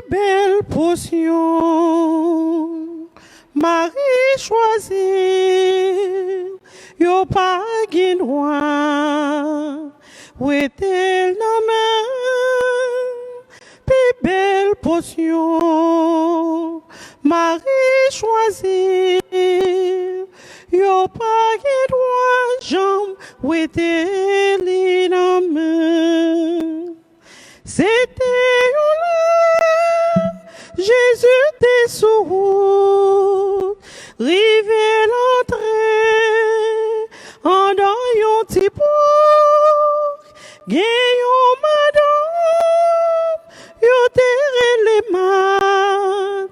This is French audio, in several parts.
belle potion, Marie choisie, yo pas guinois, où est-elle nommée? Plus belle potion, Marie choisie, yo pas guinois, jambe, où est-elle nommée? C'était là, Jésus des sous, rivé l'entrée, en dans yon petit bouc, gayon madame, yon terre les mains,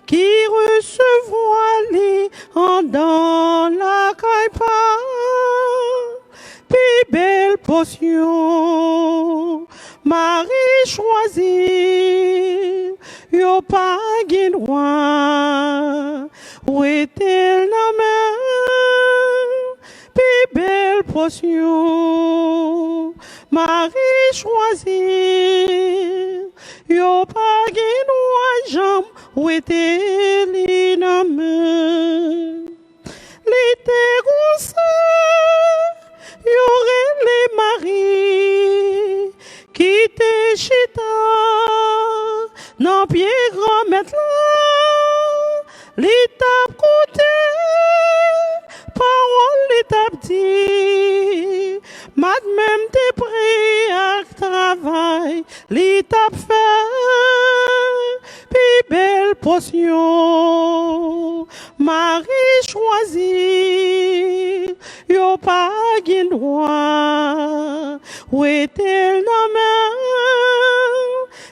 qui recevoir les en dans la caipa, puis belle potion. Marie choisie, yo pas guinois, où est-elle nommée? Puis belle potion, Marie choisie, yo pas guinois, jambe, où est-elle nommée? L'été y'aurait les maris qui te chita non pied grand mettre là l'étape côté parole l'étape dit mat même te pris à travail l'étape fait puis belle potion Marie choisie yo pas guinois où est-elle nommée?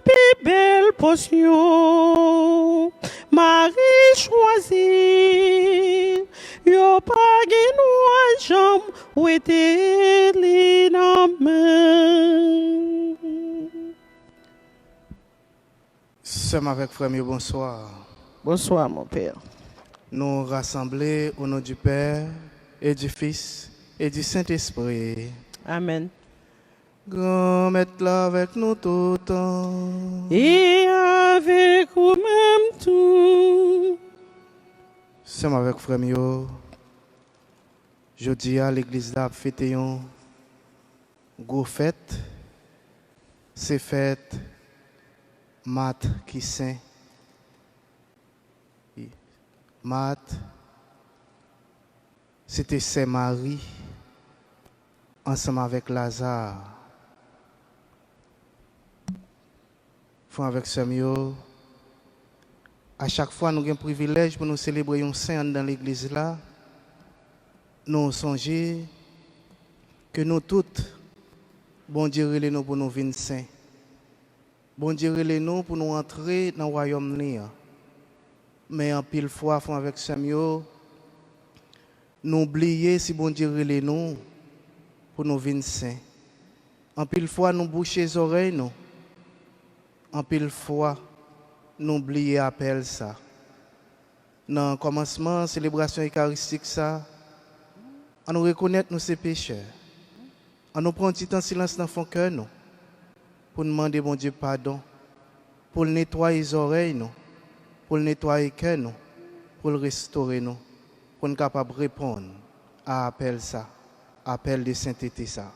Puis belle potion, Marie choisie, yo pas guinois jambe, où est-elle nommée? Sommes avec frère, bonsoir. Bonsoir mon père. Nous rassemblés au nom du Père et du Fils et du Saint-Esprit. Amen. Grand maître là avec nous tout le temps. Et avec vous-même tout. Sommes avec frère Mio. Jeudi à l'église là fêter une grosse fête. C'est fête Mat qui saint. Mat, c'était Saint Marie ensemble avec Lazare. Avec Samuel, à chaque fois nous avons un privilège pour nous célébrer un saint dans l'église là. Nous songeons que nous toutes, bon Dieu, nous pour nous venir saints. Bon Dieu, nous pour nous entrer dans le royaume. Mais en pile fois, avec Samuel, nous oublions si bon Dieu nous pour nous venir saints. En pile fois, nous bouchons les oreilles, nous. En pile fois, nous oublions appel ça. Dans le commencement, célébration eucharistique ça, on nous reconnaître nous ces pécheurs. On nous prend un petit temps silence dans le cœur nous, pour demander bon Dieu pardon, pour nettoyer les oreilles nous, pour nettoyer le cœur nous, pour le restaurer nous, pour nous capable de répondre à appel ça, appel de sainteté ça.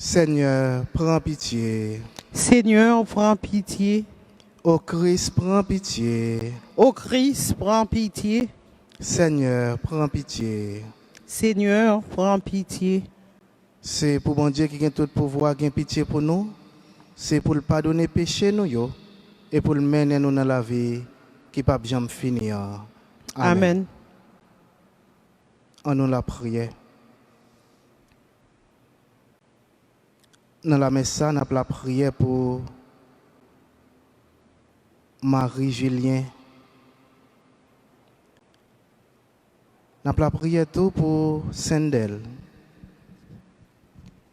Seigneur, prends pitié. Seigneur, prends pitié. Ô Christ, prends pitié. Ô Christ, prends pitié. Seigneur, prends pitié. Seigneur, prends pitié. C'est pour bon Dieu qui a tout pouvoir, qui a pitié pour nous. C'est pour le pardonner péché nous yo, et pour le mener nous dans la vie qui ne peut jamais finir. Amen. En nous la prière. Dans la messe, on a la prière pour Marie-Julien. On a la prière tout pour Sendel,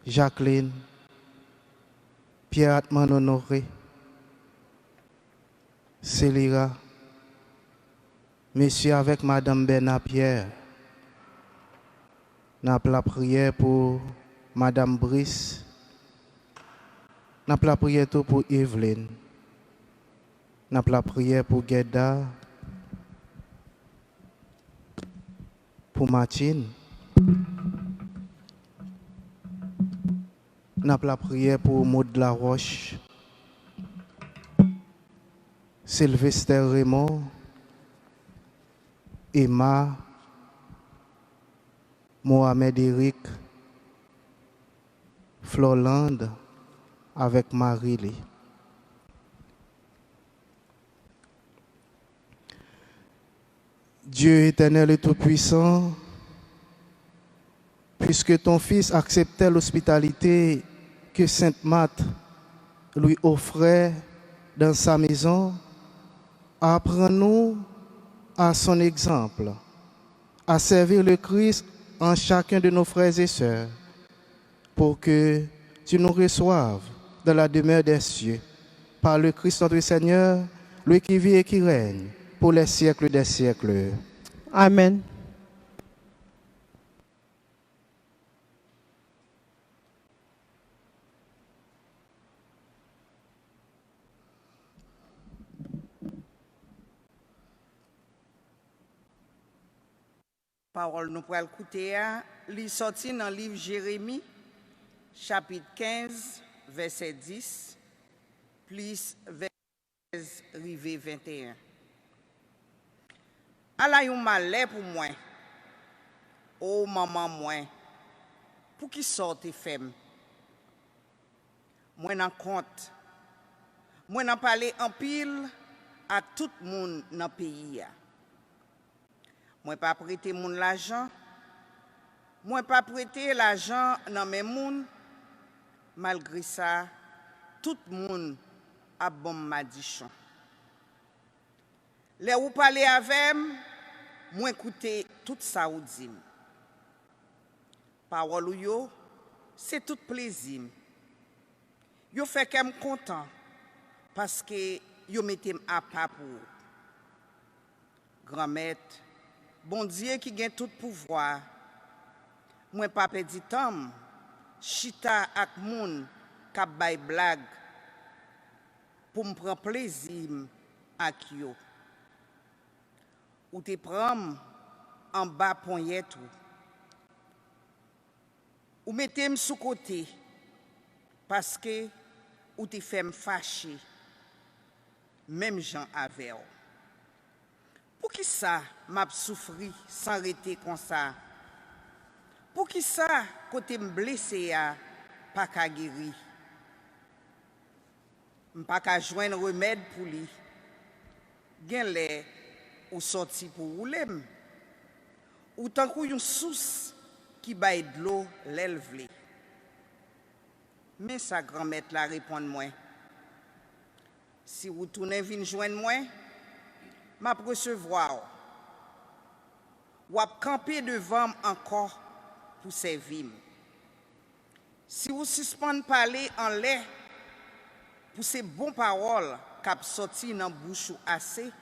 Jacqueline, Pierre Atman Honoré, Célira, Monsieur avec Madame Bernard Pierre. On a la prière pour Madame Brice. N'a la prière tout pour Evelyne. N'a la prière pour Gueda. Pour Martine. N'a la prière pour Maud Laroche. Sylvester Raymond. Emma. Mohamed Eric. Florland avec Marie-Lee. Dieu éternel et tout-puissant, puisque ton Fils acceptait l'hospitalité que Sainte Marthe lui offrait dans sa maison, apprends-nous à son exemple, à servir le Christ en chacun de nos frères et sœurs, pour que tu nous reçoives dans la demeure des cieux, par le Christ notre Seigneur, lui qui vit et qui règne pour les siècles des siècles. Amen. Parole nous pour écouter, il sorti dans le livre Jérémie, chapitre 15, verset 10, plus verset 16, rivé 21. Allah yon malheur pour moi, oh maman moi, pour qui sorte femme. Moi n'en compte, moi n'en parle en pile à tout le monde dans le pays. Moi pas prêter moun l'argent. Moi pas prêter l'argent dans mes moun. Malgré ça, tout le monde a bon madichon. Les ou parler avec moi écouter tout ça ou dit. Parole ou yo, c'est tout plaisir. Yo fait qu'elle content parce que yo mettem à pas pour grand-mère. Bon Dieu qui gagne tout pouvoir, moi pas perdre temps, chita ak moun k'ap bay blague pour me prendre plaisir ak yo. Ou te prend en bas poignette ou mettez-moi sous côté parce que ou te fait me fâcher, même gens avec. Pour qui ça m'a souffri sans arrêter comme ça? Pour qui ça côté me blessé a pas qu'à guérir? M'pas qu'à joindre remède pour lui. Gen les ou sorti pour rouler. Ou tant kou yon source qui baille de l'eau l'élevle. Mais sa grand-mère la répond moi. Si vous tournez vinn joindre moi, m'a recevoir. Ou ap camper devant encore pour servir. Si vous suspendez parler en l'air pour ces bonnes paroles qu'a sorti dans bouche assez,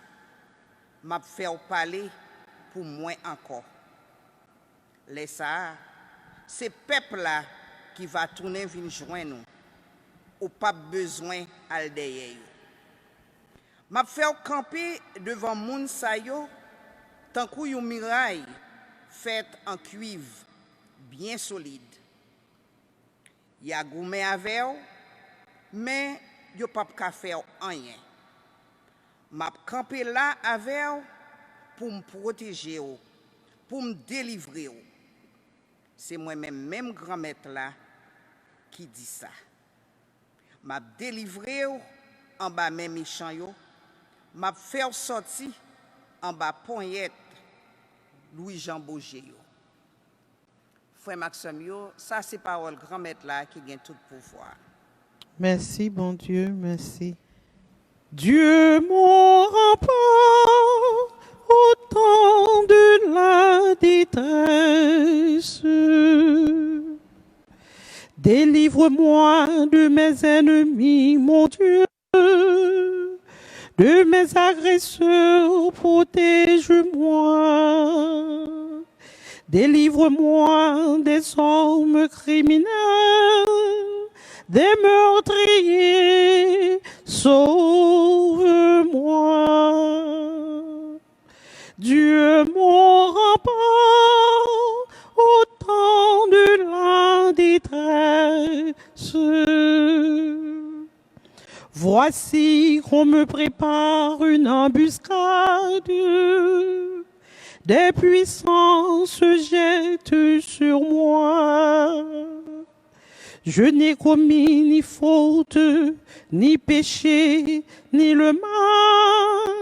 m'a faire parler pour moi encore. Laisse ça, c'est peuple là qui va tourner venir joindre nous. Ou pas besoin al derrière. M'a faire camper devant moun sa yo tant kou yon muraille faite en cuivre bien solide. Ya goumé avec mais yo pas ka faire rien. M'a camper là avec pour me protéger pour me délivrer. C'est moi-même même grand-mère là qui dit ça. M'a délivré en bas même méchant yo. M'a faire sortir en bas poignette Louis-Jean Bourget yo. Frère Maxime yo, ça c'est parole grand-mère là qui gagne tout pouvoir. Merci, bon Dieu, merci. Dieu mon rempart au temps de la détresse. Délivre-moi de mes ennemis, mon Dieu. De mes agresseurs, protège-moi. Délivre-moi des hommes criminels, des meurtriers, sauve-moi. Dieu mon rempart, au temps de la détresse. Voici qu'on me prépare une embuscade, des puissances se jettent sur moi. Je n'ai commis ni faute, ni péché, ni le mal.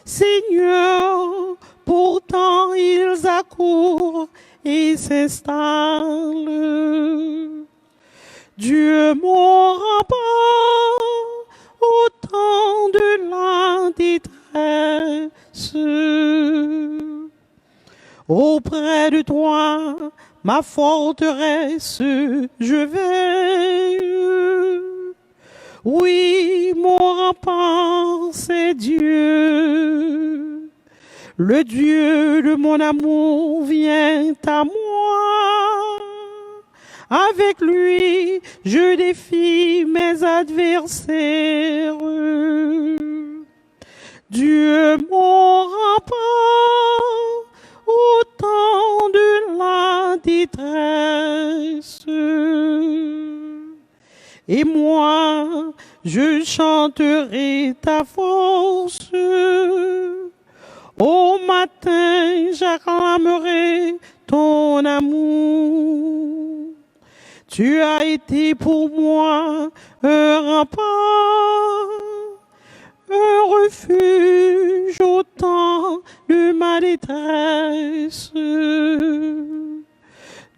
Seigneur, pourtant ils accourent et s'installent. Dieu mon rempart, au temps de la détresse. Auprès de toi, ma forteresse, je vais. Oui, mon rempart, c'est Dieu. Le Dieu de mon amour vient à moi. Avec lui, je défie mes adversaires. Dieu mon rempart, au temps de la détresse. Et moi, je chanterai ta force. Au matin, j'acclamerai ton amour. Tu as été pour moi un rempart, un refuge au temps de ma détresse.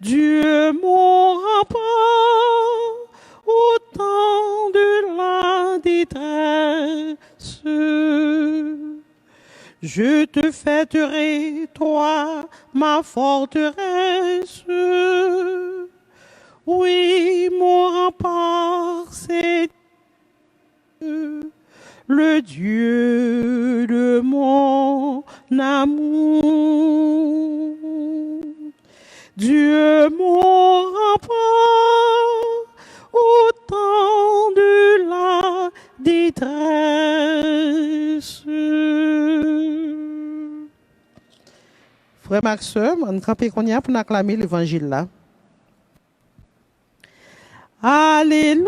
Dieu mon rempart, au temps de la détresse. Je te fêterai, toi, ma forteresse. Oui, mon rempart, c'est Dieu, le Dieu de mon amour. Dieu mon rempart, au temps de la détresse. Frère Maxime, on campe qu'on y a pour acclamer l'évangile là. Alléluia,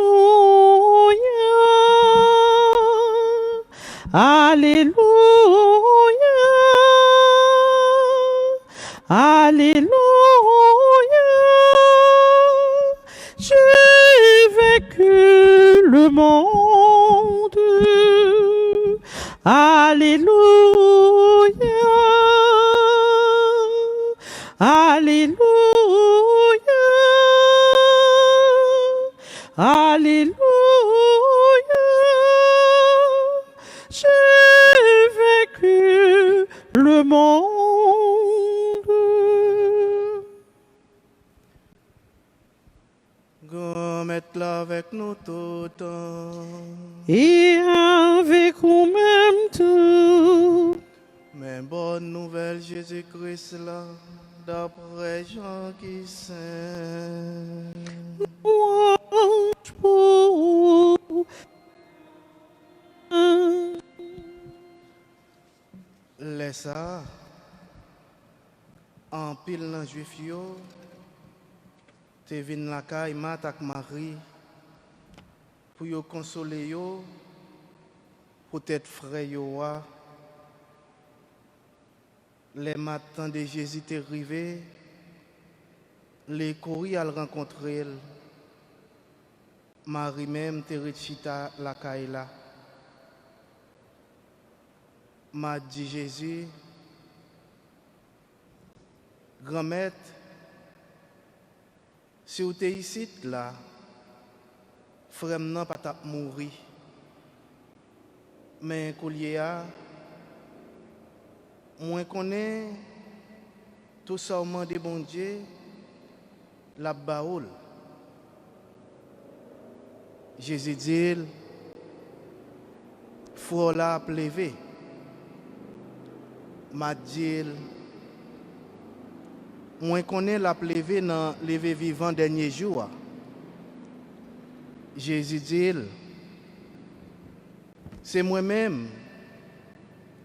Alléluia, Alléluia. J'ai vaincu le monde. Alléluia, Alléluia. Alléluia, j'ai vaincu le monde. Mette-la avec nous tout le temps. Et avec nous-mêmes tout. Mais bonne nouvelle, Jésus-Christ là, d'après Jean qui saint. Louange pour Laisse ça, en pile dans juif yo, te vin la caille mat ak Marie, pour yo consoler yo, pour être frère yo wa. Les matins de Jésus t'est arrivé, les courriers à le rencontrer. Marie même t'est rechita la caille là. M'a dit Jésus, grand-mère, si vous êtes ici là, frère n'a pas t'a mourir. Mais collier a moi connais tout ça au monde de bon Dieu, la baoul. Jésus dit, faut la pleuver. M'a dit, Moi connais la levé dans levé vivant dernier jour. Jésus dit, c'est moi-même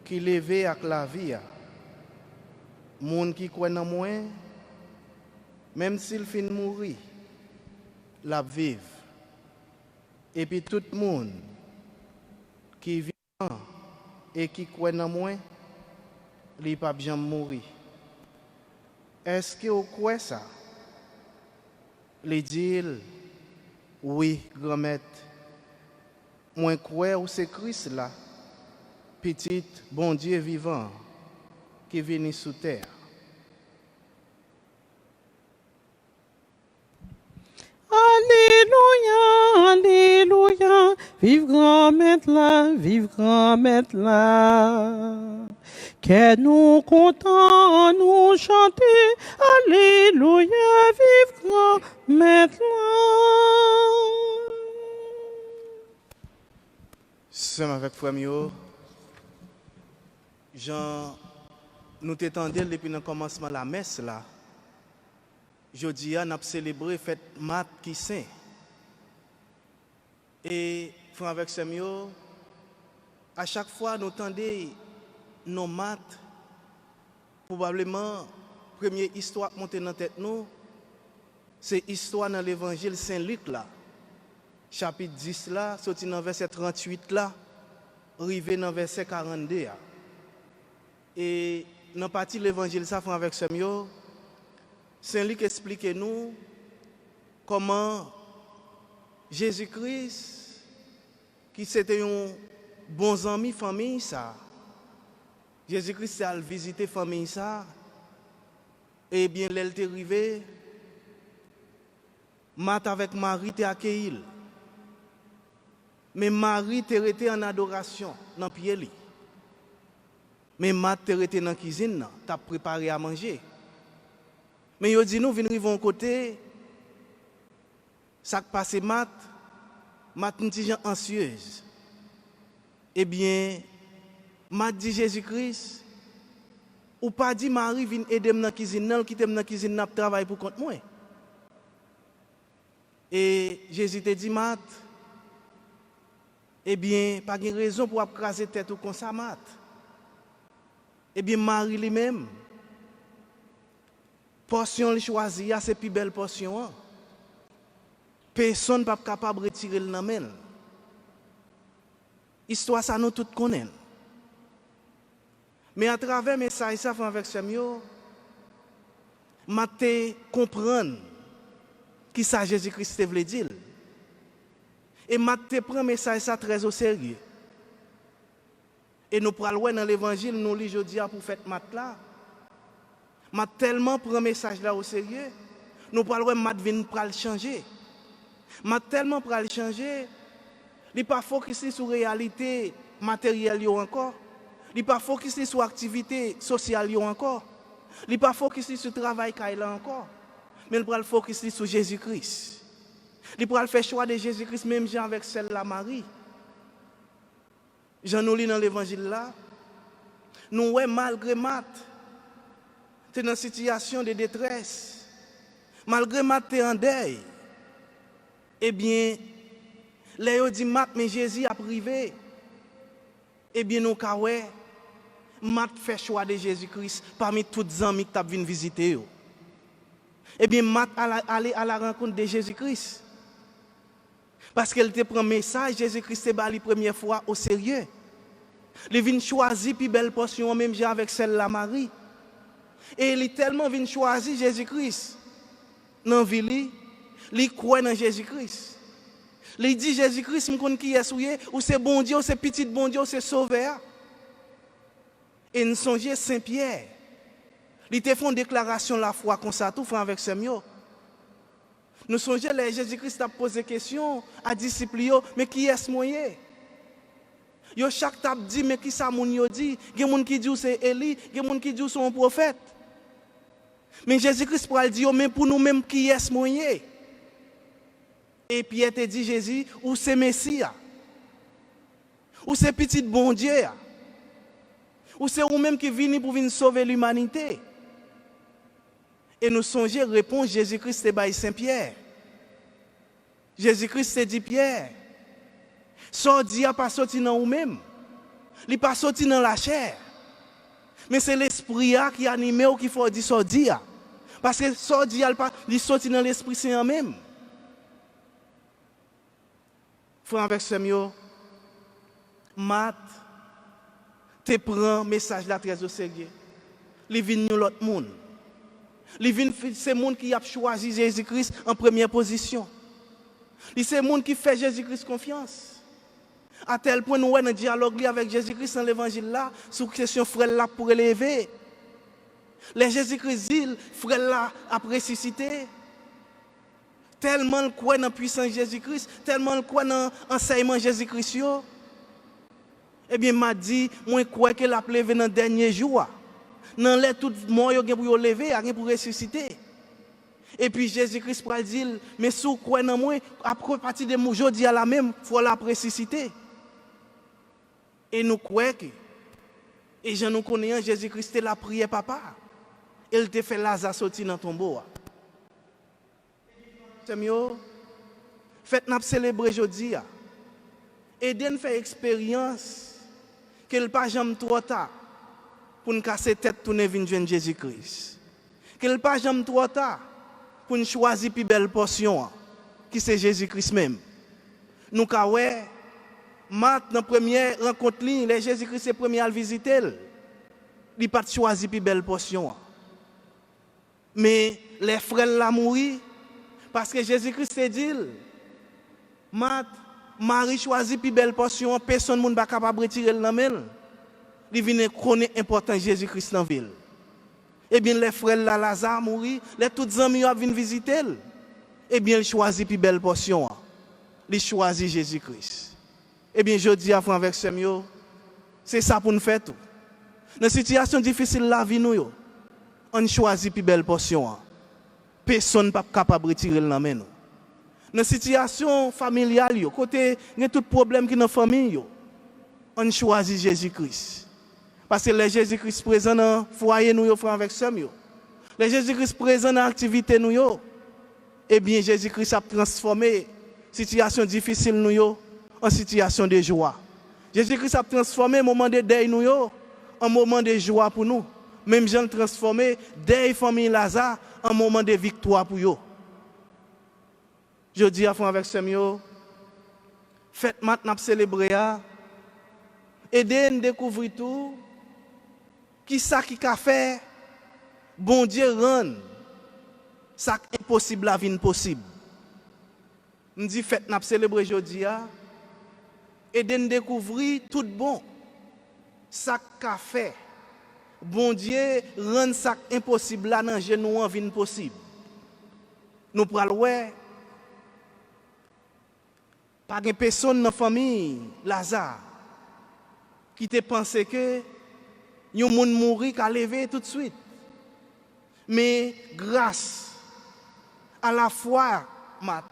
qui levé avec la vie. Moun qui croit en moi, même s'il fin mourir, la vive. Et puis tout le monde qui vit et qui croit en moi, il ne peut pas jamais mourir. Est-ce que vous croyez ça? Les dit, oui, grand-mère. Moi, crois que c'est Christ là, petit bon Dieu vivant, qui est venu sous terre. Alléluia, Alléluia, vive grand-mère là, vive grand-mère là. Que nous contents, nous chanter, Alléluia, vive grand-mère là. Somme avec frère Mio, Jean, nous t'étendons depuis le commencement de la messe là. Jeudi, on a célébré fête mat qui saint. Et frère avec Samuel, à chaque fois nous tendons nos maths, probablement première histoire montée dans la tête nous, c'est l'histoire dans l'évangile Saint-Luc là. Chapitre 10 là, sorti dans verset 38 là, arrivé dans verset 42. Et dans la partie de l'évangile ça frère avec Samuel, Saint-Luc explique nous comment Jésus-Christ, qui c'était un bon ami famille ça, Jésus-Christ a visité famille ça, et bien l'elle est arrivée, Marthe avec Marie t'est accueilli. Mais Marie t'est restée en adoration dans le pied. Mais Marthe t'est restée dans la cuisine, t'as préparé à manger. Mais il dit nous venons côté, ça qui passe Marthe une petite gens anxieuse. Eh bien, Marthe dit Jésus-Christ, ou pas dit Marie vient aider dans la cuisine, qui dans la cuisine n'a travail pour compte moi. Et Jésus te dit Marthe, eh bien, pas de raison pour craser tête ou comme ça, Marthe. Eh bien, Marie lui-même, portion choisie, c'est plus belle portion. Personne n'est pas capable de retirer le nom. Histoire, ça nous tous connaissons. Mais à travers mes messages, ça fait avec Samuel, je comprendre qui ça Jésus-Christ voulait dire. Et je prends le message ça très au sérieux. Et nous prenons dans l'évangile, nous lisons aujourd'hui pour faire mat là. Je tellement prends le message là au sérieux. Nous parlons de vient pour le changer. Je tellement pour le changer. Il n'est pas focusé sur la réalité matérielle encore. Il n'est pas focusé sur l'activité sociale encore. Il n'est pas focusé sur le travail qu'il a encore. Mais il prend focus sur Jésus-Christ. Il pourra faire choix de Jésus-Christ, même Jean avec celle-là, Marie. Jean nous lit dans l'évangile là. Nous, malgré Marthe, tu es dans une situation de détresse. Malgré Marthe, tu es en deuil. Eh bien, Léo dit Marthe, mais Jésus a privé. Eh bien, nous, Marthe fait choix de Jésus-Christ parmi tous les amis qui viennent visiter. Eh bien, Marthe allait à la rencontre de Jésus-Christ. Parce qu'elle te prend message, Jésus-Christ est la première fois au sérieux. Il vient choisir plus belle portion, même avec celle-là, Marie. Et il est tellement venu choisir Jésus-Christ. Dans la vie, il croit dans Jésus-Christ. Il dit Jésus-Christ, je connais qui est, ou c'est bon Dieu, ou c'est petit bon Dieu, ou c'est sauveur. Et nous songeons Saint-Pierre. Il te fait une déclaration la foi comme ça, tout fait avec Samuel. Nous songeons, Jésus-Christ a posé question à disciples, mais qui est-ce moyen? Yo chaque table dit, mais qui ça moun yo dit? Il y a des gens qui disent c'est Élie, il y a des gens qui disent c'est un prophète. Mais Jésus-Christ pourra dire, mais pour nous-mêmes, qui est-ce moyen? Et Pierre te dit, Jésus, ou c'est Messie, ou c'est petit bon Dieu, ou c'est vous-même qui venez pour venir sauver l'humanité. Et nous songeons réponse Jésus-Christ c'est by Saint-Pierre. Jésus-Christ c'est dit Pierre. Ça dit a pas sorti dans ou même. Il pas sorti dans la chair. Mais c'est l'esprit qui anime ou qui faut dire ça dit. Parce que ça dit il sorti dans l'esprit saint même. Frère avec Samuel, Matt te prend message là très au sérieux. Il vient nous l'autre monde. Il vient c'est monde qui a choisi Jésus-Christ en première position. C'est monde qui fait Jésus-Christ confiance. À tel point nous avons dialogue avec Jésus-Christ dans l'évangile là, sur question frère là pour élever. Les Jésus-Christ dit frère là a ressuscité. Tellement le croit dans la puissance de Jésus-Christ, tellement le croit dans l'enseignement de Jésus-Christ. Eh bien, m'a dit, moi, je crois qu'elle a levé dans le dernier jour. Dans les tout mort, il y a pour lever, il y a pour ressusciter. Et puis Jésus-Christ va dire, mais si vous croyez dans moi, après partir de mon aujourd'hui à la même, il faut la ressusciter. Et nous croyons que, et je nous connais, Jésus-Christ la prière papa. Il te fait Lazare sortir dans ton tombeau. Faites-nous célébrer aujourd'hui. Aidez nous faire expérience qu'elle pas jamais trop tard pour nous casser tête tourner venir joindre Jésus-Christ. Qu'elle pas jamais trop tard pour nous choisir plus belle portion qui c'est Jésus-Christ même. Nous ka ouais maintenant première rencontre les Jésus-Christ c'est premier à le visiter. Il pas choisi plus belle portion. Mais les frères la mourir parce que Jésus-Christ s'est dit, Marie choisit plus belle portion, personne ne va pas capable de retirer le nom. Il vient connaître l'importance de Jésus-Christ dans la ville. Eh bien, les frères là, Lazare mourir, les tous amis viennent visiter. Eh bien, il choisit plus belle portion. Il choisit Jésus-Christ. Eh bien, je dis à vous avec ce mieux, c'est ça pour nous faire tout. Dans une situation difficile, la vie nous, on choisit plus belle portion. Personne n'est pas capable de retirer le nom. Dans une situation familiale, côté il y a tout problème qui est dans la famille, on choisit Jésus-Christ. Parce que les Jésus-Christ présent dans le foyer, nous frères avec ça. Les Jésus-Christ présent dans l'activité, nous, eh bien Jésus-Christ a transformé la situation difficile nous, en situation de joie. Jésus-Christ a transformé le moment de deuil nous, en moment de joie pour nous. Même Jean transformé deuil famille Lazare en moment de victoire pour eux. Je dis à vous avec ce mieux, faites maintenant célébrer, aidez nous découvrir tout, qui ça qui a fait, bon Dieu rend, ça impossible la vie possible. Je dis faites nous célébrer aujourd'hui, aidez nous découvrir tout bon, ça qu'a fait. Bon Dieu rend ça impossible là dans genou en vie possible. Nous pral ouais pas de personne dans la famille Lazare qui te pensé que yon moun mouri ka lever tout de suite. Mais grâce à la foi mat,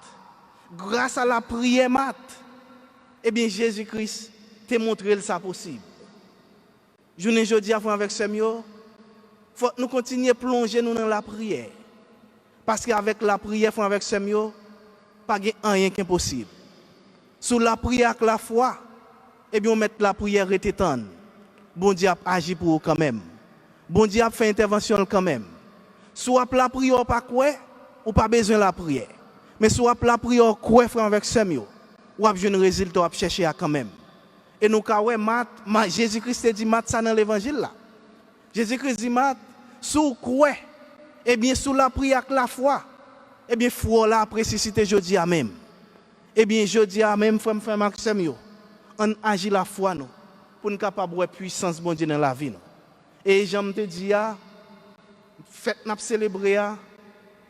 grâce à la prière mat, eh bien Jésus-Christ t'a montré ça possible. Je ne dis avant avec ce mieux, faut nous continuer à plonger nous dans la prière. Parce qu'avec la prière, faut avec ce mieux, pas rien qui est impossible. Sous la prière avec la foi, eh bien on met la prière et t'étendre. Bon Dieu a agi pour vous quand même. Bon Dieu a fait intervention quand même. Soit la prière pas quoi, ou pas besoin de la prière. Mais soit la prière quoi frère avec ce mieux, ou a besoin de résultat à chercher quand même. Et nous, Jésus-Christ dit mat ça dans l'évangile là. Jésus-Christ dit mat, sous quoi, eh bien, sous la prière avec la foi, eh bien, foi là, ressuscité jeudi à même. Eh bien, jeudi à même, frère Maxime, on agit la foi nous, pour nous capable de puissance bon Dieu dans la vie. Nous. Et j'aime te dire, faites-nous célébrer,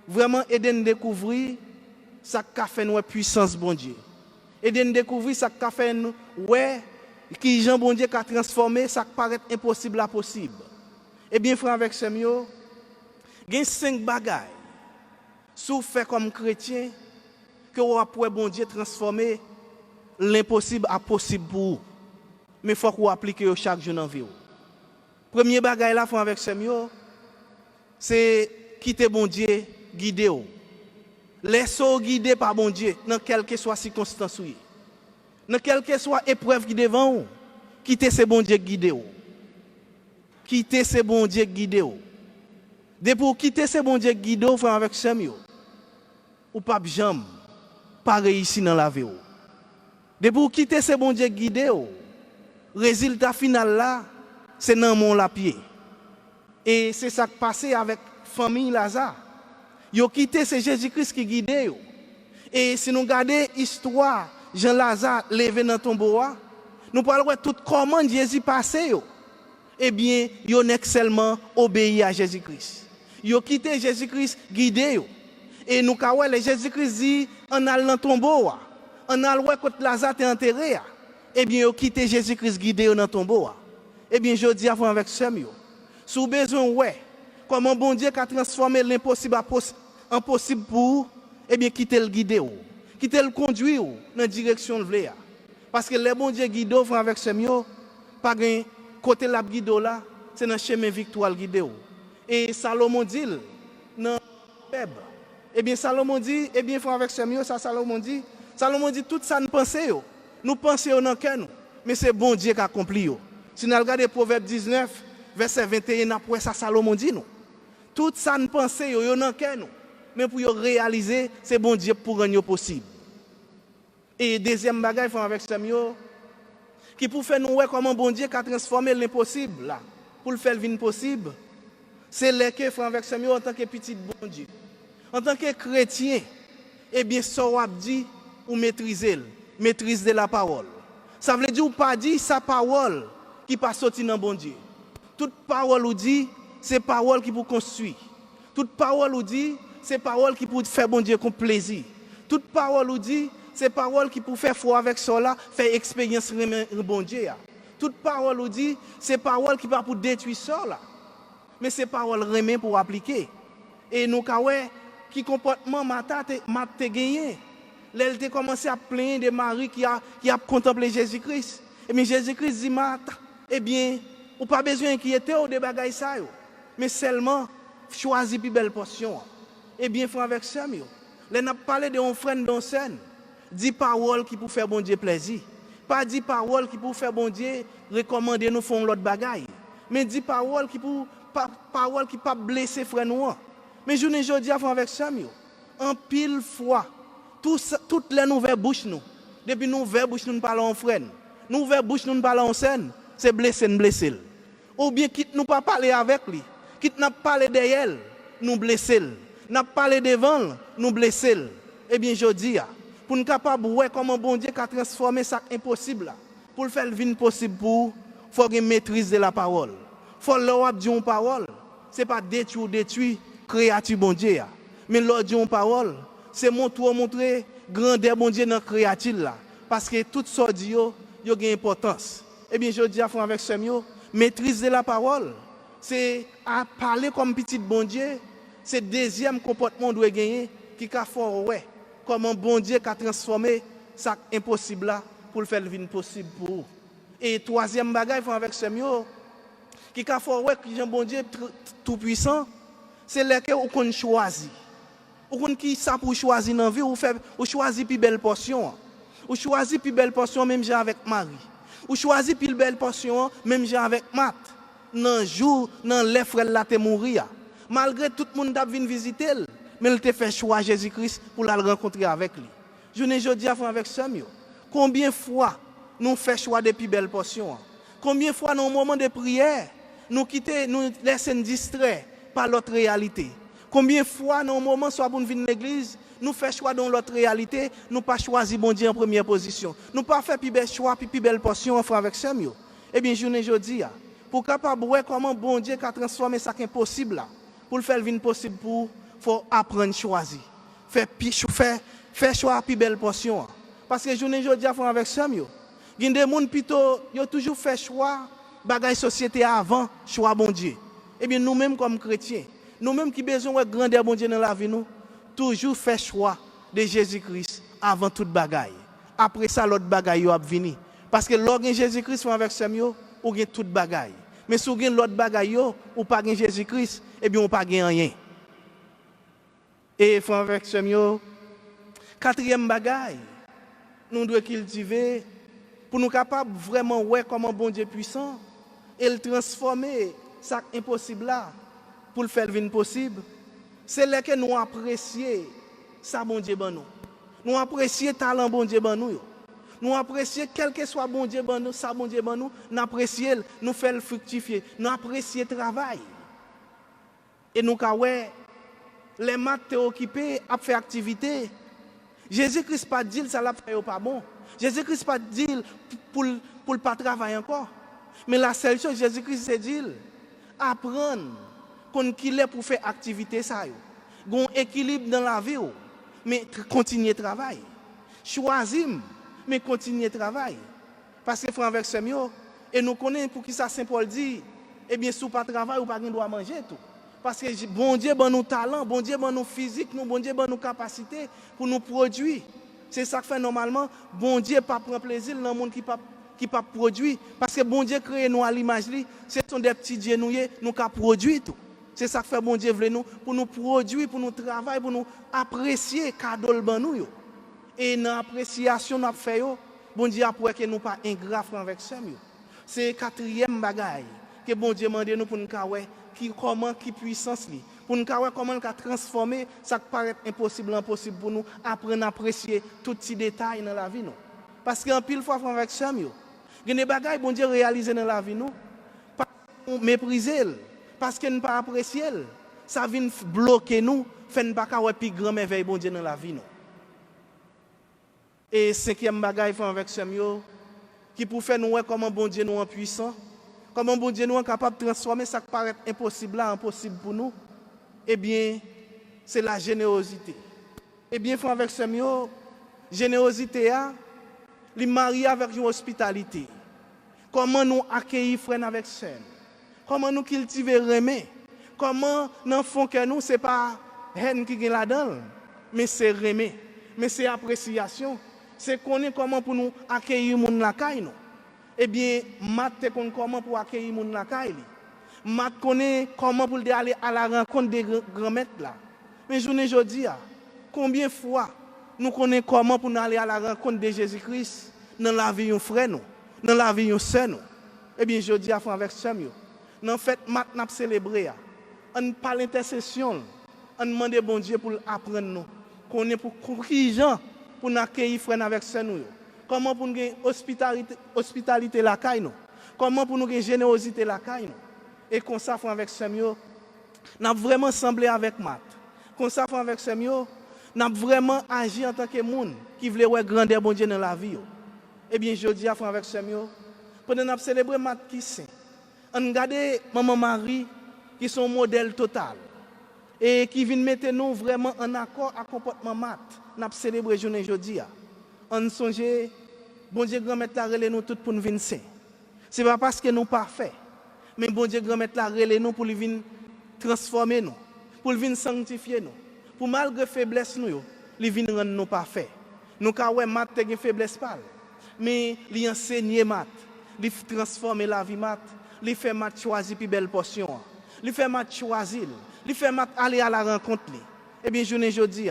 vraiment aider nous découvrir ça qu'a fait nous puissance bon Dieu. Aider nous découvrir ça qu'a fait nous, ouais, qui Jean bon Dieu qui a transformé, ça paraît impossible à possible. Eh bien, frère, avec ce mieux, il y a 5 bagailles. Si vous faites comme chrétien, que vous pouvez bon Dieu transformer l'impossible à possible pour vous. Mais il faut que vous appliquiez chaque jour dans la vie. Premier bagaille là, frère, avec ce mieux, c'est quitter bon Dieu guider ou. Laissez-vous guider par bon Dieu dans quelle que soit circonstance ou. Dans quelle que soit épreuve qui devant ou. Quittez ce bon Dieu guider ou. Quittez ce bon Dieu guider ou. Dès pour quitter ce bon Dieu guider ou frère avec Samuel. Ou pas jamais pas réussir dans la vie ou. Dès pour quitter ce bon Dieu guider ou. Résultat final là, c'est dans mon la pied. Et c'est ça qui passé avec famille Lazare. Ils ont quitté, c'est Jésus-Christ qui guidait. Et si nous regardons l'histoire, Jean Lazare levé dans le tombeau, nous parlons de tout comment Jésus passait. Eh bien, ils ont seulement obéi à Jésus-Christ. Ils ont quitté Jésus-Christ guidé. Et nous avons Jésus-Christ dit, on a dans le tombeau, on a le quand Lazare est enterré. Eh bien, ils ont quitté Jésus-Christ guidé dans le tombeau. Eh bien, je dis avant avec Samuel, si vous avez besoin, ouais, comment bon Dieu a transformé l'impossible en possible pour, eh bien, quitter le guider, quitter le conduire dans la direction de l'Éa. Parce que les bon Dieu guide avec Samuel, pas de côté la guide là, c'est dans le chemin victoire guide. Et Salomon dit, dans le eh bien, Salomon dit, eh bien, avec Samuel, ça Salomon dit, tout ça nous pensons, nous pensons dans le cœur, mais c'est bon Dieu qui accomplit. Si nous regardons Proverbe 19, verset 21, après ça, Salomon dit nous. Tout ça nous pensons, nous dans le cœur, mais pour réaliser, c'est bon Dieu pour rendre possible. Et deuxième bagage, avec Samuel, qui pour faire nous voir comment bon Dieu a transformé l'impossible là, pour le faire venir possible, c'est le que avec Samuel en tant que petit bon Dieu. En tant que chrétien, eh bien, ça on dit ou maîtriser la parole. Ça veut dire ou pas dire sa parole qui pas sorti dans bon Dieu. Toute parole ou dit, c'est parole qui pour construire. Toute parole ou dit, c'est parole qui pour faire bon Dieu comme plaisir. Toute parole ou dit, c'est parole qui pour faire foi avec cela, faire expérience bon Dieu. Toute parole ou dit, c'est parole qui pas pour détruire cela. Mais c'est parole remet pour appliquer. Et nous qui comportement m'a gagné. Elle a commencé à plaindre de Marie qui a contemplé Jésus-Christ. Et bien Jésus-Christ dit Marthe, eh bien, ou pas besoin d'inquiéter ou de bagaille ça, mais seulement choisir plus belle portion. Eh bien, frère avec Samuel, elle n'a parlé de un frère dans scène, dit parole qui pour faire bon Dieu plaisir, pas dit parole qui pour faire bon Dieu recommander nous faire l'autre bagaille, mais dit parole qui pour parole qui pas blesser frère nous. Mais je ne dis avec Samuel, en pile fois, toutes les nouvelles bouches nous, depuis nous nouvelles bouches nous parlons en frère, nouvelles bouches nous parlons en scène, c'est blesser. Ou bien quitte nous pas parler avec lui, quitte n'a parlé d'elle, nous blesser. N'a parlé devant, nous blesser. Eh bien je dis, pour nous capable de voir comment bon Dieu a transformé ça impossible, pour le faire venir possible pour, faut une maîtrise de la parole. Faut leur dire une parole, c'est pas détruire créature bon Dieu, mais leur dire une parole, c'est montrer grandeur bon Dieu dans la créature là, parce que tout ça dit yo a une importance. Eh bien je dis avec Samuel, maîtrise de la parole, c'est à parler comme petit bon Dieu. C'est le deuxième comportement doit gagner qui a fait ouais comment bon Dieu a transformé ça impossible là pour le faire venir possible pour. Et troisième bagage avec Samuel qui a fait ouais que bon Dieu tout puissant, c'est là que on choisit. On qui ça pour choisir dans vie ou choisir plus belle portion. Ou choisir plus belle portion même j'ai avec Marie. Ou choisir plus belle portion même j'ai avec Marthe. Dans jour dans les frères là te mourir. Malgré tout le monde qui vient visiter, mais il te fait choix Jésus-Christ pour la rencontrer avec lui. Je ne dis pas avec Samuel. Combien de fois nous faisons choix de plus belles portions? Combien de fois dans un moment de prière, nous laissons distraire par notre réalité? Combien de fois dans un moment, soit pour nous venir à l'église, nous faisons choix dans notre réalité, nous pas choisir bon Dieu en première position. Nous pas faire plus belles choix, plus belles portions avec Samuel. Eh bien, je ne dis pas. Pour capable voir comment bon Dieu a transformé ça impossible là. Pour le faire venir possible, faut apprendre à choisir. Faire choix plus belle portion. Parce que je ne dis pas avec Samuel. Il y a des gens qui ont toujours fait choix bagaille société avant choix bon Dieu. Eh bien nous-mêmes comme chrétiens, nous-mêmes qui besoin de grandeur bon Dieu dans la vie nous, toujours fait choix de Jésus-Christ avant toute bagaille. Après ça l'autre bagaille va venir. Parce que lorsque Jésus-Christ avec Samuel, ou gain toute bagaille. Mais si vous avez l'autre bagaille ou pas Jésus-Christ, eh bien on pas gain rien. Et frère avec ce quatrième bagaille, nous devons cultiver pour nous capables vraiment voir comment bon Dieu puissant et le transformer ça impossible là pour le faire venir possible. C'est là que nous apprécions ça bon Dieu ban nous. Nous apprécions talent bon Dieu ban nous. Nous apprécions quel que soit bon Dieu ban nous, ça bon Dieu ban nous, nous apprécions, nous faisons fructifier, nous apprécions le travail. Et nous ouais les maths occupés à faire activité. Jésus-Christ pas dit ça l'a fait pas bon. Jésus-Christ pas dit pour pas travailler encore. Mais la seule chose Jésus-Christ c'est dit apprendre qu'on qu'il est pour faire activité ça yo. Gon équilibre dans la vie mais continuer travail. Choisir mais continuer travail. Parce que frère avec Samuel et nous connaissons pour qui ça Saint Paul dit eh bien si vous pas travail ou pas doit manger tout. Parce que bon Dieu bon nous talent, bon Dieu bon nous physique, nous bon Dieu bon nous capacité pour nous produire. C'est ça que fait normalement bon Dieu pas prend plaisir dans le monde qui pas produit parce que bon Dieu crée nous à l'image lui, ce sont des petits dieux nous qui produit tout. C'est ça que fait bon Dieu veut nous pour nous produire, pour nous travailler, pour nous apprécier cadeau le ban nous. Et dans l'appréciation nous fait bon Dieu après que nous pas ingrat avec ça. C'est quatrième bagaille que bon Dieu demande nous pour nous comment qui puissance li pour nous comment nous transformer ça qui paraît impossible en possible pour nous apprendre à apprécier tous petits détails dans la vie nous parce qu'en pile fois avec ça il y a des bagailles bon Dieu réaliser dans la vie nous parce que nous mépriser parce que nous pas apprécier ça vient bloquer nous fait nous pas ouais plus grand merveille bon Dieu dans la vie nous et cinquième bagaille avec ça qui pour faire nous comment bon Dieu nous est puissant. Comment bon Dieu nous est capable de transformer ça qui paraît impossible là en possible pour nous? Eh bien, c'est la générosité. Eh bien, frère avec ce générosité est mariée avec une hospitalité. Comment nous accueillir frère avec scène? Comment nous cultiver remet? Comment nous font que nous c'est pas haine qui est là-dedans, mais c'est remet, mais c'est appréciation. C'est connaître comment pour nous accueillir mon la caille nous. Eh bien, Matt te connaît comment pour accueillir mon la caille. Matt connaît comment pour aller à la rencontre des grands-maîtres là. Mais je ne dis pas, combien de fois nous connaissons comment pour aller à la rencontre de Jésus-Christ dans la vie de frère nous, dans la vie de sœur nous. Eh bien, je dis à frère avec Samuel, dans fait Matt n'a célébré. On parle d'intercession, on demande bon Dieu pour apprendre nous, qu'on est pour qui gens pour accueillir frère avec sœur nous. Comment pour nous gagner hospitalité la caille nous? Comment pour nous gagner générosité la caille nous? Et comme ça, avec Samuel, nous avons vraiment semblé avec Matt. Comme ça, avec Samuel, nous avons vraiment agi en tant que monde qui voulait voir grandeur bon Dieu dans la vie. Eh bien, je dis avec Samuel, pendant que nous célébrons Matt qui saint, on regarde Maman Marie qui sont un modèle total et qui vient mettre nous vraiment en accord avec le comportement Matt. Nous avons célébré le jour aujourd'hui. On songe, bon Dieu grand-mère la relé nous tout pour nous venir saint. Ce n'est pas parce que nous parfaits, mais bon Dieu grand-mère la relé nous pour lui venir transformer nous, pour lui venir sanctifier nous. Pour malgré faiblesse nous, lui venir rendre nous parfaits. Nous quand ouais mat te faiblesse pas, mais lui enseigner mat, lui transformer la vie mat, lui faire mat choisir plus belle portion, lui faire mat choisir, lui faire mat aller à la rencontre lui. Eh bien je dis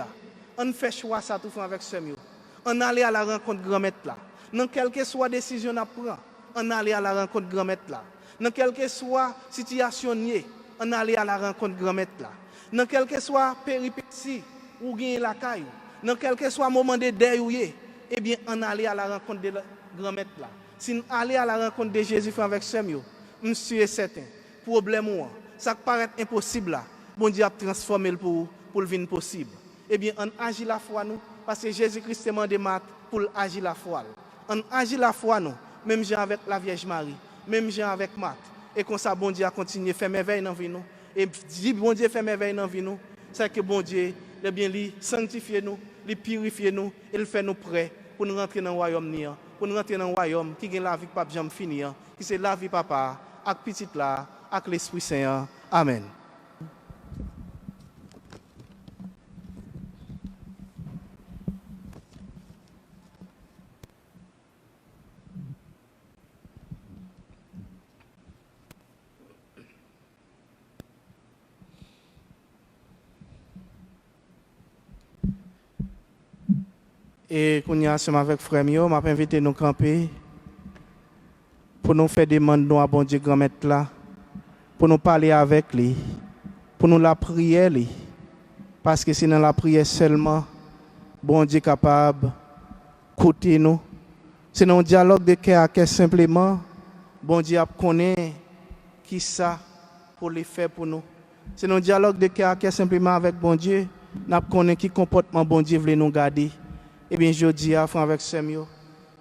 on fait choix ça tout avec ce mieux. On allait à la rencontre grand-mère là. Dans quelle que soit décision on prend, on allait à la rencontre grand-mère là. Dans quelle que soit situation on allait à la rencontre grand-mère là. Dans quelle que soit péripétie ou gain la caille, dans quel que soit moment de deuil, eh bien on allait à la rencontre de grand-mère là. Si on allait à la rencontre de Jésus avec Samuel, je suis certain, problème ou ça paraît impossible là, bon Dieu a transformé pour le venir possible. Eh bien on agit la foi nous parce que Jésus-Christ est demandé pour agir la foi. On agit la foi nous, même gens avec la Vierge Marie, même gens avec Marthe. Et comme ça, bon Dieu a continué à faire merveille dans la vie nous. Et dit bon Dieu fait merveille dans la vie nous, c'est que bon Dieu, le bien lui sanctifier nous, lui purifier nous, et le fait nous prêts pour nous rentrer dans le royaume niant, pour nous rentrer dans le royaume qui est la vie pas jamais finir, qui c'est la vie papa, avec petite là, avec l'Esprit Saint. Amen. Et qu'on y a ensemble avec frère Mio, m'a invité nous camper pour nous faire des demandes à bon Dieu grand maître là, pour nous parler avec lui, pour nous la prière lui. Parce que c'est dans la prière seulement bon Dieu capable d'écouter nous. C'est dans un dialogue de cœur à cœur simplement bon Dieu connaît qui ça pour les faire pour nous. C'est dans un dialogue de cœur à cœur simplement avec bon Dieu, nous connaît qui comportement bon Dieu veut nous garder. Eh bien, je dis à fond avec Samuel,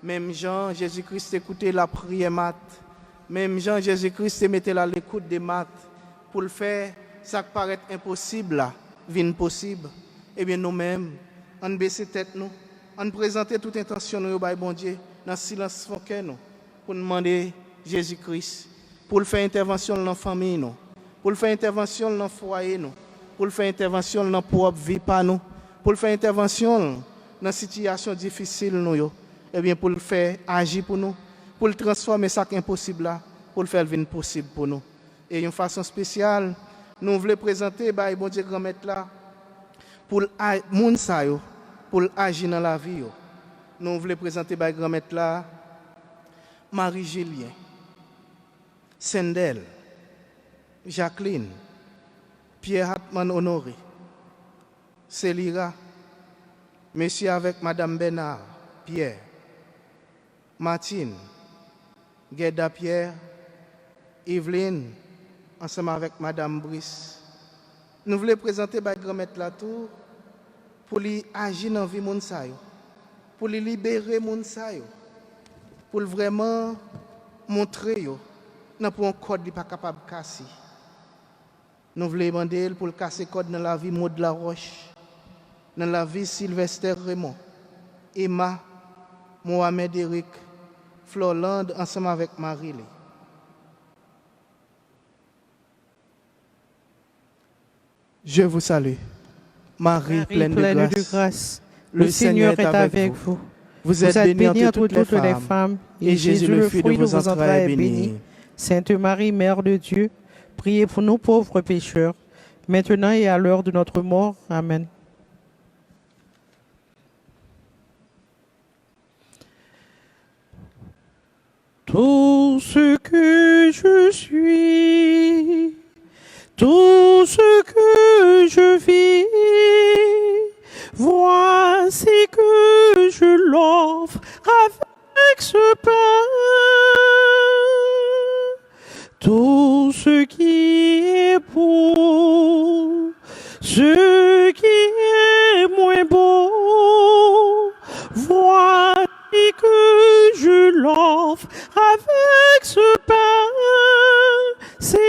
même Jean Jésus-Christ écoutait la prière mat, même Jean Jésus-Christ mettait à l'écoute des maths pour le faire, ça qui paraît impossible là, vient possible. Eh bien, nous-mêmes, on baisse tête nous, on présente toute intention nous au bon Dieu dans le silence fonqué nous pour demander Jésus-Christ pour le faire intervention dans la famille nous, pour le faire intervention dans le foyer nous, pour le faire intervention dans notre propre vie par nous, pour le faire intervention dans une situation difficile, nous, eh bien, pour le faire agir pour nous, pour le transformer ça qui est impossible là, pour le faire venir possible pour nous. Et d'une façon spéciale, nous voulons présenter, bon Dieu, grand maître là, pour moun sa yo, pour agir dans la vie. Nous voulons présenter, grand maître là, Marie-Julien, Sendel, Jacqueline, Pierre Hartmann Honoré, Célira, Monsieur avec Madame Bernard, Pierre, Martine, Gueda Pierre, Evelyne, ensemble avec Madame Brice. Nous voulons présenter grand maître la tour pour lui agir dans la vie moun sa yo, pour lui libérer moun sa yo, pour vraiment montrer yo, non pour un code qui pas capable de casser. Nous voulons demander pour le casser code dans la vie Maud La Roche, dans la vie Sylvester Raymond, Emma, Mohamed Eric, Florland, ensemble avec Marie. Je vous salue. Marie, pleine de grâce, le Seigneur est avec vous. Vous êtes bénie entre toutes les femmes, et Jésus, le fruit de vos entrailles, est béni. Sainte Marie, Mère de Dieu, priez pour nous pauvres pécheurs, maintenant et à l'heure de notre mort. Amen. Tout ce que je suis, tout ce que je vis, voici que je l'offre avec ce pain. Tout ce qui est beau, ce qui est moins beau, voici que je l'offre avec ce pain, Seigneur.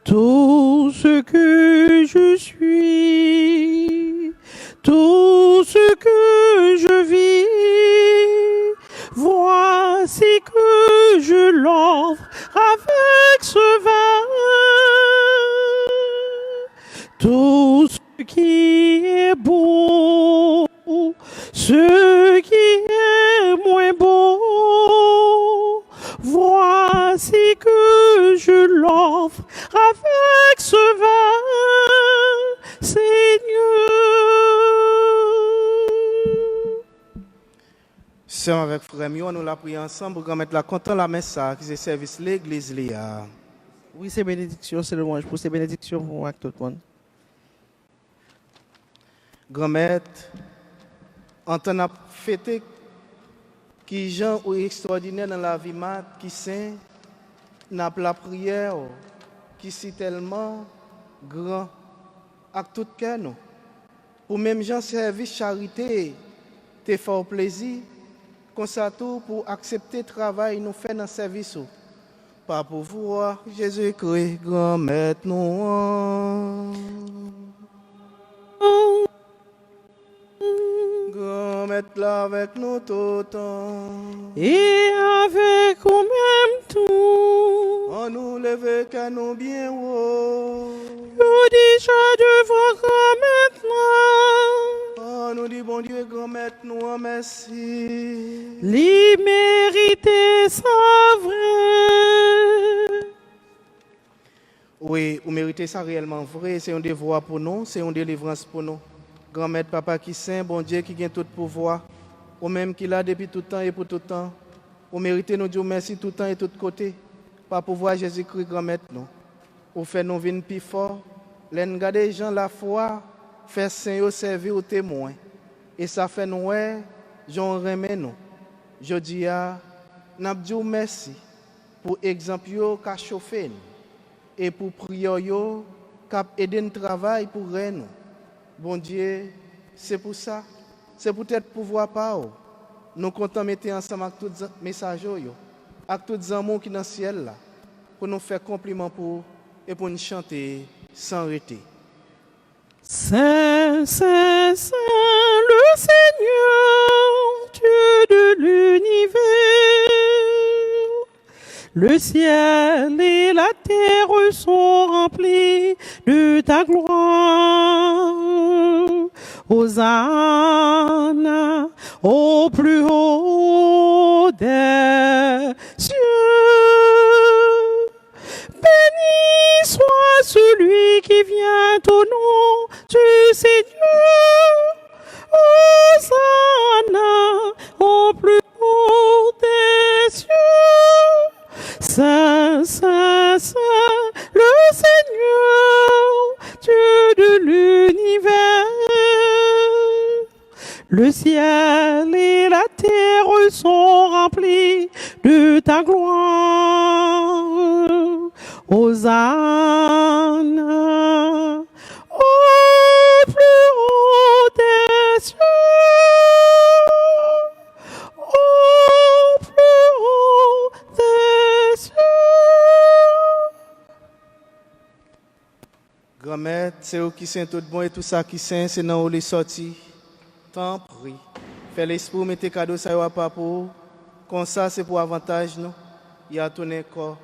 Tout ce que je suis, tout ce que je vis, voici que je l'offre avec ce vin. Tout ce qui est beau, ce qui est moins beau, voici que je l'offre avec ce vin, Seigneur. Sœur avec frère Mio, nous la prions ensemble pour mettre la content la messe qui c'est service l'église là. Oui, c'est bénédiction, c'est le louange pour ces bénédictions pour moi, tout le monde. Grand-mère, en tant que fêté qui gens ou extraordinaire dans la vie mat, qui saint, n'a la prière, qui si tellement grand, avec tout cœur nous. Pour même gens service charité, te fort plaisir, comme ça tout pour accepter le travail nous fait dans le service. Pas pour voir Jésus-Christ, grand maître nous. Grand maître là avec nous tout le temps. Et avec nous même tout. On nous lève qu'à nous bien haut. Nous déjà devant grand maître là. On nous dit bon Dieu, grand maître nous en merci. L'immérité ça vrai. Oui, vous méritez ça réellement vrai. C'est un devoir pour nous, c'est une délivrance pour nous. Grand-mère, papa qui saint, bon Dieu qui gagne tout pouvoir, au même qui l'a depuis tout temps et pour tout temps. Vous méritez nous dire merci tout temps et tout côté. Par pouvoir Jésus-Christ, grand-mère, nous. Vous faites nous venir plus fort. L'en garder les gens la foi, faire saint servir aux témoins. Et ça fait nous, j'en remets nous. Je dis à, nous disons merci pour l'exemple qui a chauffé nous. Et pour prier qui a aidé nous travail pour nous. Bon Dieu, c'est pour ça. C'est peut-être pouvoir pas. Nous comptons mettre ensemble avec tous les messages, avec tous les amours qui sont dans le ciel, là, pour nous faire compliment pour et pour nous chanter sans arrêter. Saint, Saint, Saint, le Seigneur, Dieu de l'univers. Le ciel et la terre sont remplis de ta gloire. Hosanna au plus haut des cieux. Béni soit celui qui vient au nom du Seigneur. Hosanna au plus haut des cieux. Saint, Saint, Saint, le Seigneur, Dieu de l'univers. Le ciel et la terre sont remplis de ta gloire. Hosanna au plus haut des cieux. Au plus haut des cieux. Grand-mère, c'est eux qui sont tout bon et tout ça qui sont, c'est dans où les sortis. Tant pris. Fais l'esprit, mettez cadeau, ça y va pas pour. Comme ça, c'est pour avantage, non? Il y a ton corps.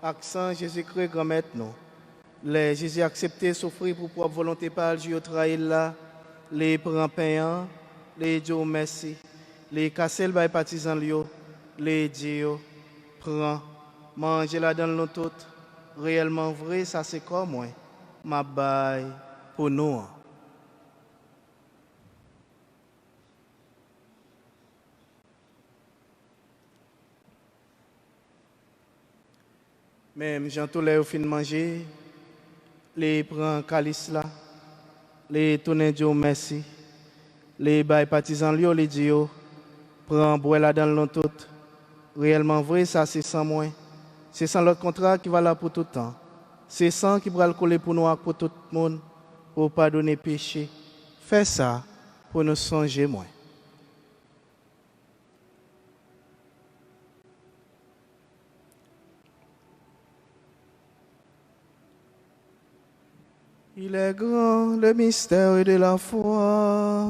Accent Jésus-Christ, grand-mère, non? Les Jésus accepté souffrir pour propre volonté par Dieu, trahir là, les prend payant, les Dieu merci, les casser le partisans, les Dieu prend, manger là dans l'eau tout. Réellement vrai, ça c'est comme moi. Ma baille pour nous. Même Jean tous les fin de manger, les prend calice là, les tourner Dieu merci, les bail partisans les Dieu prend boire là dans l'eau tout. Réellement vrai, ça c'est sans moi. C'est sans l'autre contrat qui va là pour tout le temps. C'est sans qui va le coller pour nous, pour tout le monde, pour pardonner péché. Fais ça pour nous songer moins. Il est grand le mystère de la foi.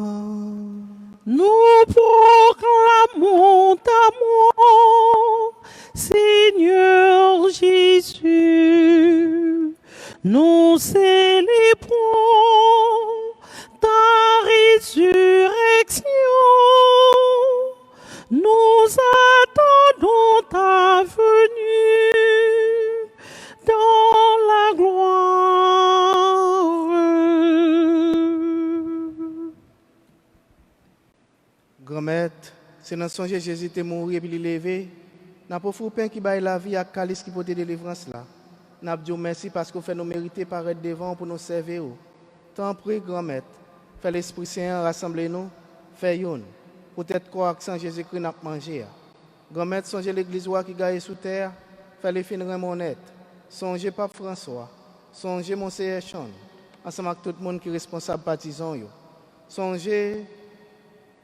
Nous proclamons ta mort, Seigneur Jésus. Nous célébrons ta résurrection. Nous attendons ta venue dans la gloire. Grand-mère, c'est dans songe Jésus est mort et puis il est levé. N'a pas fou pain qui baille la vie à calice qui porte délivrance là. N'a dit merci parce que vous fait nous mériter paraître devant pour nous servir. Tant prie grand-mère, fait l'Esprit Saint rassembler nous, fait yon. Peut-être quoi accent Jésus-Christ n'a pas mangé. Grand-mère, songez l'église qui gagne sous terre, fait les fins Ramonette. Songez Pape François, songez Monseigneur Chon, ensemble avec tout le monde qui est responsable partisan. Songez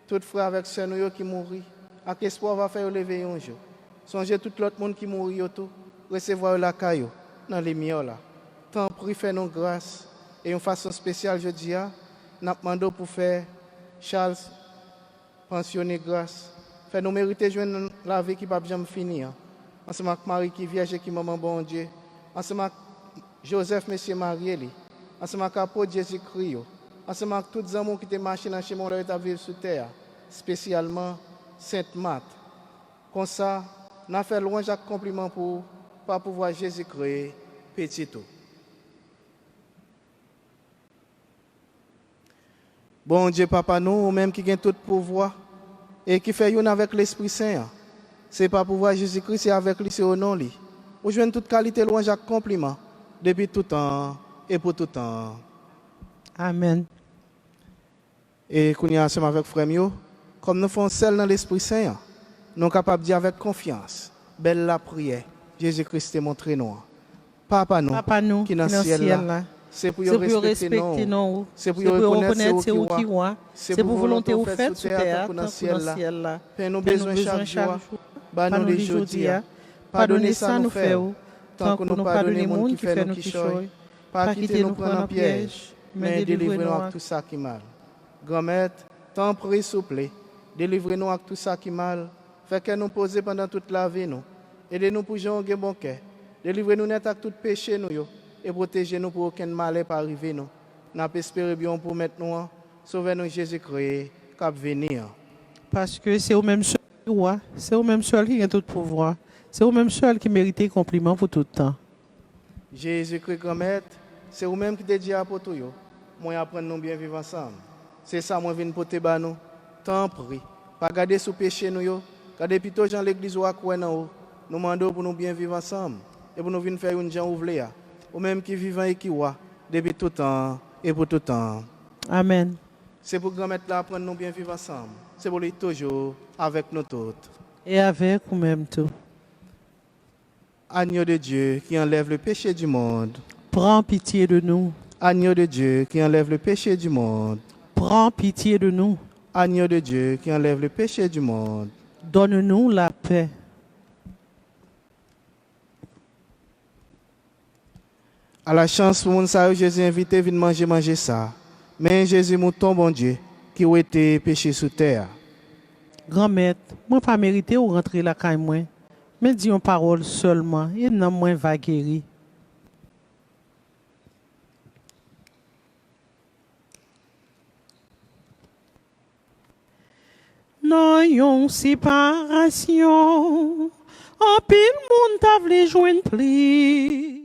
tout frère avec sœur qui mourit. Avec espoir va faire lever un jour. Songez tout l'autre monde qui mourit tout, recevoir la caillou dans les miens là. Tant prie fait nos grâces et une façon spéciale je dis n'a demandé pour faire Charles pensionner grâce. Fait nous mériter joindre la vie qui pas jamais finir. Ensemble avec Marie qui vierge qui maman bon Dieu. Ensemble avec Joseph monsieur Marie ensemble avec apôtre Jésus-Christ. Ensemble avec tous les amours qui étaient marchés dans le chemin de la ville sur terre, spécialement Sainte Marthe. Comme ça, nous avons fait loin chaque compliment pour pas pouvoir Jésus-Christ petit tout. Bon Dieu, Papa, nous, ou même qui gagne tout pouvoir et qui fait une avec l'Esprit Saint. C'est pas pouvoir Jésus-Christ, c'est avec lui, c'est au nom lui. Vous jouez toute qualité, louange et compliment depuis tout temps et pour tout temps. Amen. Et qu'on y a ensemble avec frère Mio, comme nous faisons seul dans l'Esprit Saint, nous sommes capables de dire avec confiance, belle la prière, Jésus-Christ est montré nous. Papa nous, qui est dans le ciel là, c'est pour respecter nous, c'est pour reconnaître c'est où qui est, c'est pour volonté ou faite sur terre, dans le ciel là. Fais-nous besoin chaque jour, nous les jours, pardonnez ça nous faire, tant que nous pardonnons les gens qui fait nous qui choy, pas quitter nous prendre en piège, mais délivrez-nous de tout ça qui est mal. Grand-mère, tant prie, s'il vous plaît, délivrez-nous de tout ça qui est mal, fait que nous poser pendant toute la vie nous, aidez-nous pour jouer un bon cœur, délivrez-nous net de tout péché nous et protégez-nous pour aucun mal pas arriver nous. Nous espérons bien pour mettre nous, sauvez-nous Jésus-Christ, cap venir. Parce que c'est au même seul qui roi, c'est au même seul qui a tout pouvoir, c'est au même seul qui mérite compliment pour tout le temps. Jésus-Christ, grand-mère, c'est vous-même qui dédié à pour tout. Moi, apprendre nous bien vivre ensemble. C'est ça, moi, je viens pour te battre. Tant prie. Pas garder sous péché nous. Garder plutôt dans l'église ou à quoi nous. Nous demandons pour nous bien vivre ensemble. Et pour nous venir faire une gens ouvrière. Ou même qui vivent et qui voient. Depuis tout temps et pour tout temps. Amen. C'est pour grand-mère là apprendre nous bien vivre ensemble. C'est pour lui toujours avec nous toutes. Et avec ou même tout. Agneau de Dieu qui enlève le péché du monde. Prends pitié de nous. Agneau de Dieu qui enlève le péché du monde. Prends pitié de nous. Agneau de Dieu qui enlève le péché du monde. Donne-nous la paix. À la chance pour mon salut, Jésus invité à venir manger ça. Mais Jésus, mon ton bon Dieu, qui a été péché sous terre. Grand-mère, moi pas mérité ou rentrer la caille moi. Mais dis une parole seulement, et non moins va guérir. Non, yon séparation, en pile moun ta vle joindre pli.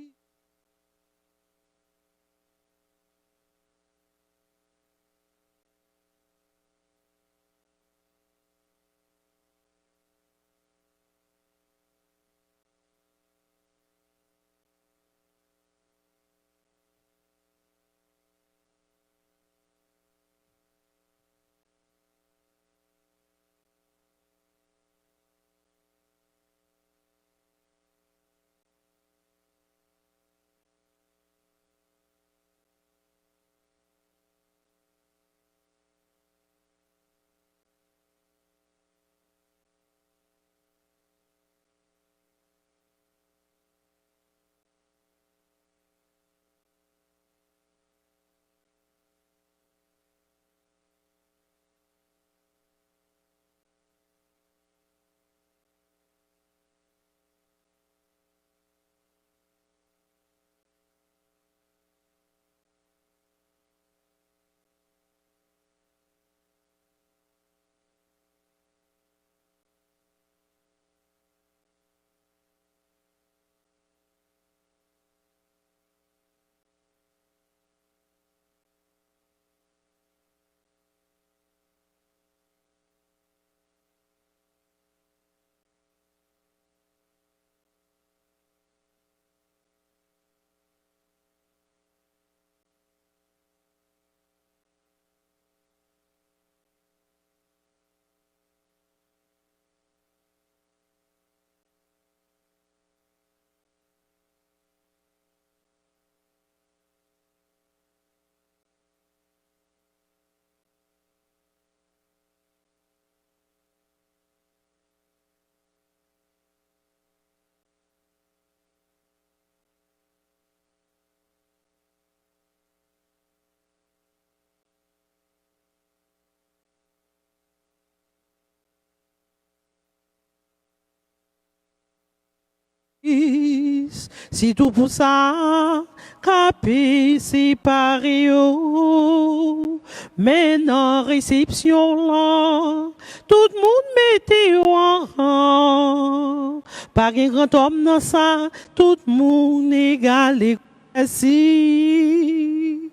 Si tout pour ça, capé séparé yo, mais dans réception là, tout le monde mettait en rang. Pas un grand homme dans ça, tout le monde égal et merci.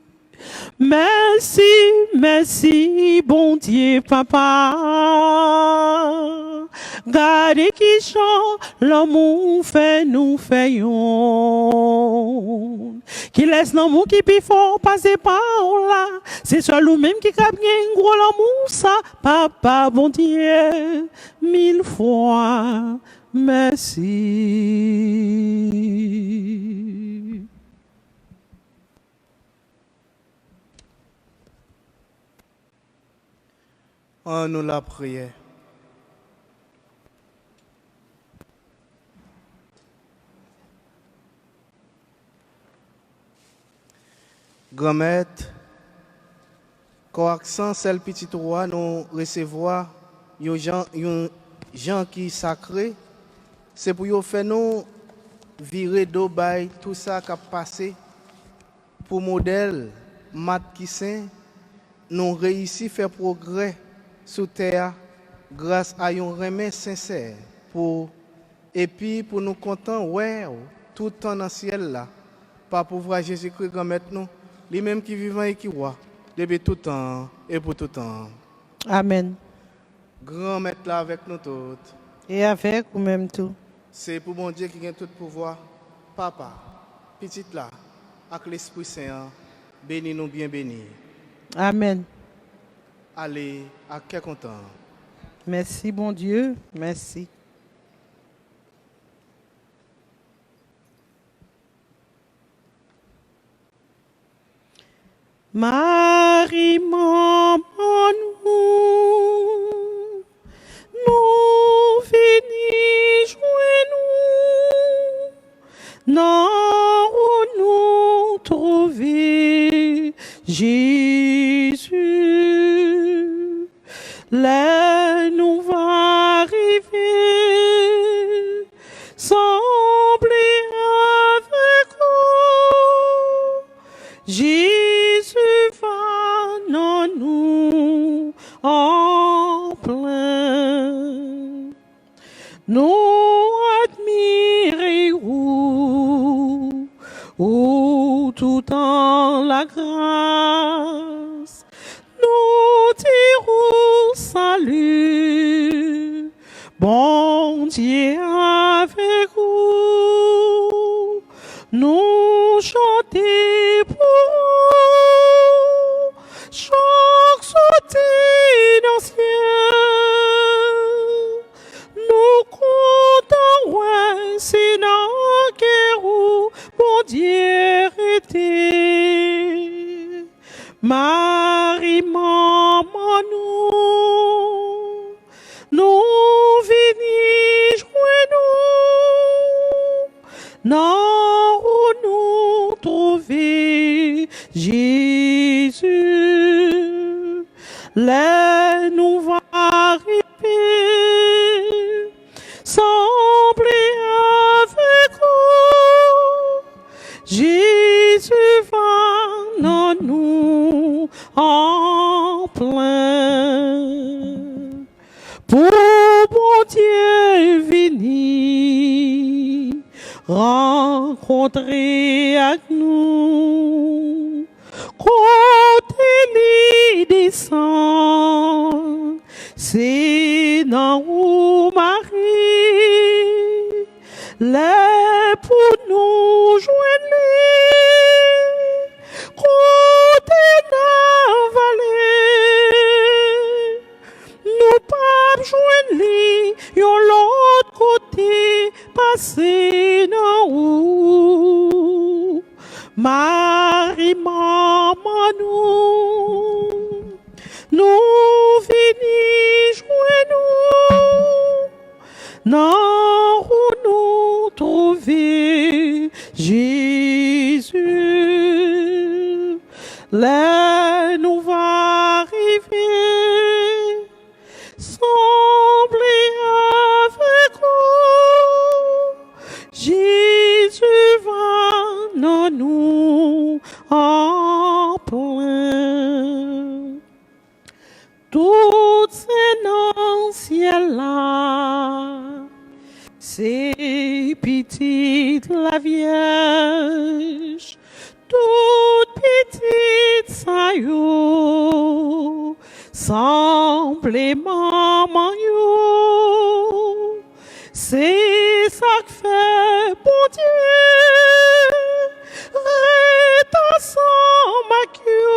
Merci, Merci, bon Dieu, papa. Gardez qui chante, l'amour fait nous faisons. Qui laisse l'amour qui puis fort passer par là. C'est seul ou même qui cap un gros l'amour, ça. Papa, bon Dieu, 1000 fois, merci. En nous la prière. Grand-mère, correction, celle petit roi, nous recevoir yon gens qui sacré, c'est pour nous faire nous virer d'eau by tout ça qui a passé pour modèle mat qui saint, nous réussi faire progrès sur terre grâce à un remède sincère pour et puis pour nous content ouais tout temps dans le ciel là par pouvoir Jésus-Christ grand nous lui même qui vivant et qui roi depuis tout temps et pour tout temps. Amen. Grand maître là avec nous tous. Et avec ou même tout. C'est pour bon Dieu qui a tout pouvoir. Papa, petite là, avec l'Esprit Saint, bénis nous bien bénis. Amen. Allez, à quel content. Merci, bon Dieu. Merci. Marie, maman, nous venons jouer nous, non nous trouver Jésus. Là nous va arriver, sembler avec vous. Jésus va dans nous en plein. Nous admirons tout en la grâce. Nous dirons salut, bon Dieu avec vous. Nous chanter pour vous, chaque sauter dans le ciel. Nous comptons, ouais, c'est dans quel où bon Dieu était. Marie, maman, nous venons jouer nous, non où nous trouver Jésus. Là nous va arriver, sembler avec vous. Jésus va dans nous en plein. Pour bon Dieu venir rencontrer avec nous, côté lui descend, c'est dans où Marie, là pour nous joindre, côté dans vallée, nous pas joindre lui, yon l'autre côté, passer dans où Marie, maman, nous venons jouer nous, non où nous trouver Jésus. Là nous va arriver, sembler avec vous. Jésus va dans nous en plein. Toutes ces dans le ciel là, c'est petite la Vierge, toute petite ça yo, semblez maman yo. C'est ça que fait bon Dieu. Reste ensemble avec yo.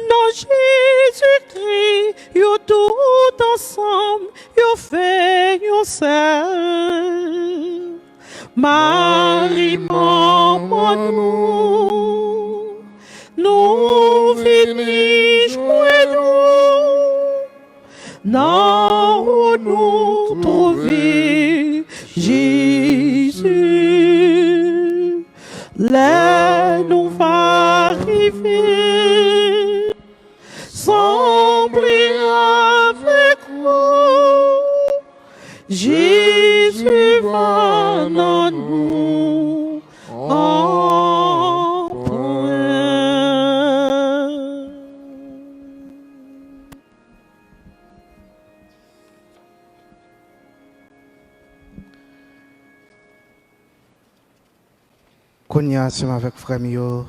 Non Jésus-Christ, yo tout ensemble, yo fait yo seul. Marie, maman, nous venons jouer nous, où nous trouver Jésus. Là nous va arriver, sembler avec vous. Jésus va dans nous emprunter. Qu'on y a ensemble avec frère Mio,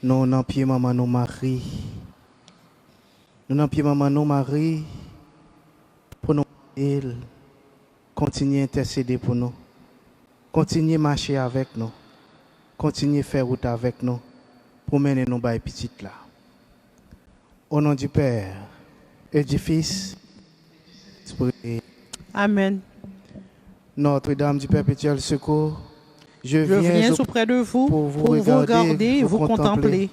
nous n'en pied maman nous Marie. Nous n'en pied maman nous Marie pour nous aider. Continuez à intercéder pour nous. Continuez à marcher avec nous. Continuez à faire route avec nous pour mener nos bails petites là. Au nom du Père et du Fils, Amen. Notre-Dame du Perpétuel Secours, je Je viens auprès de vous pour vous regarder et vous contempler,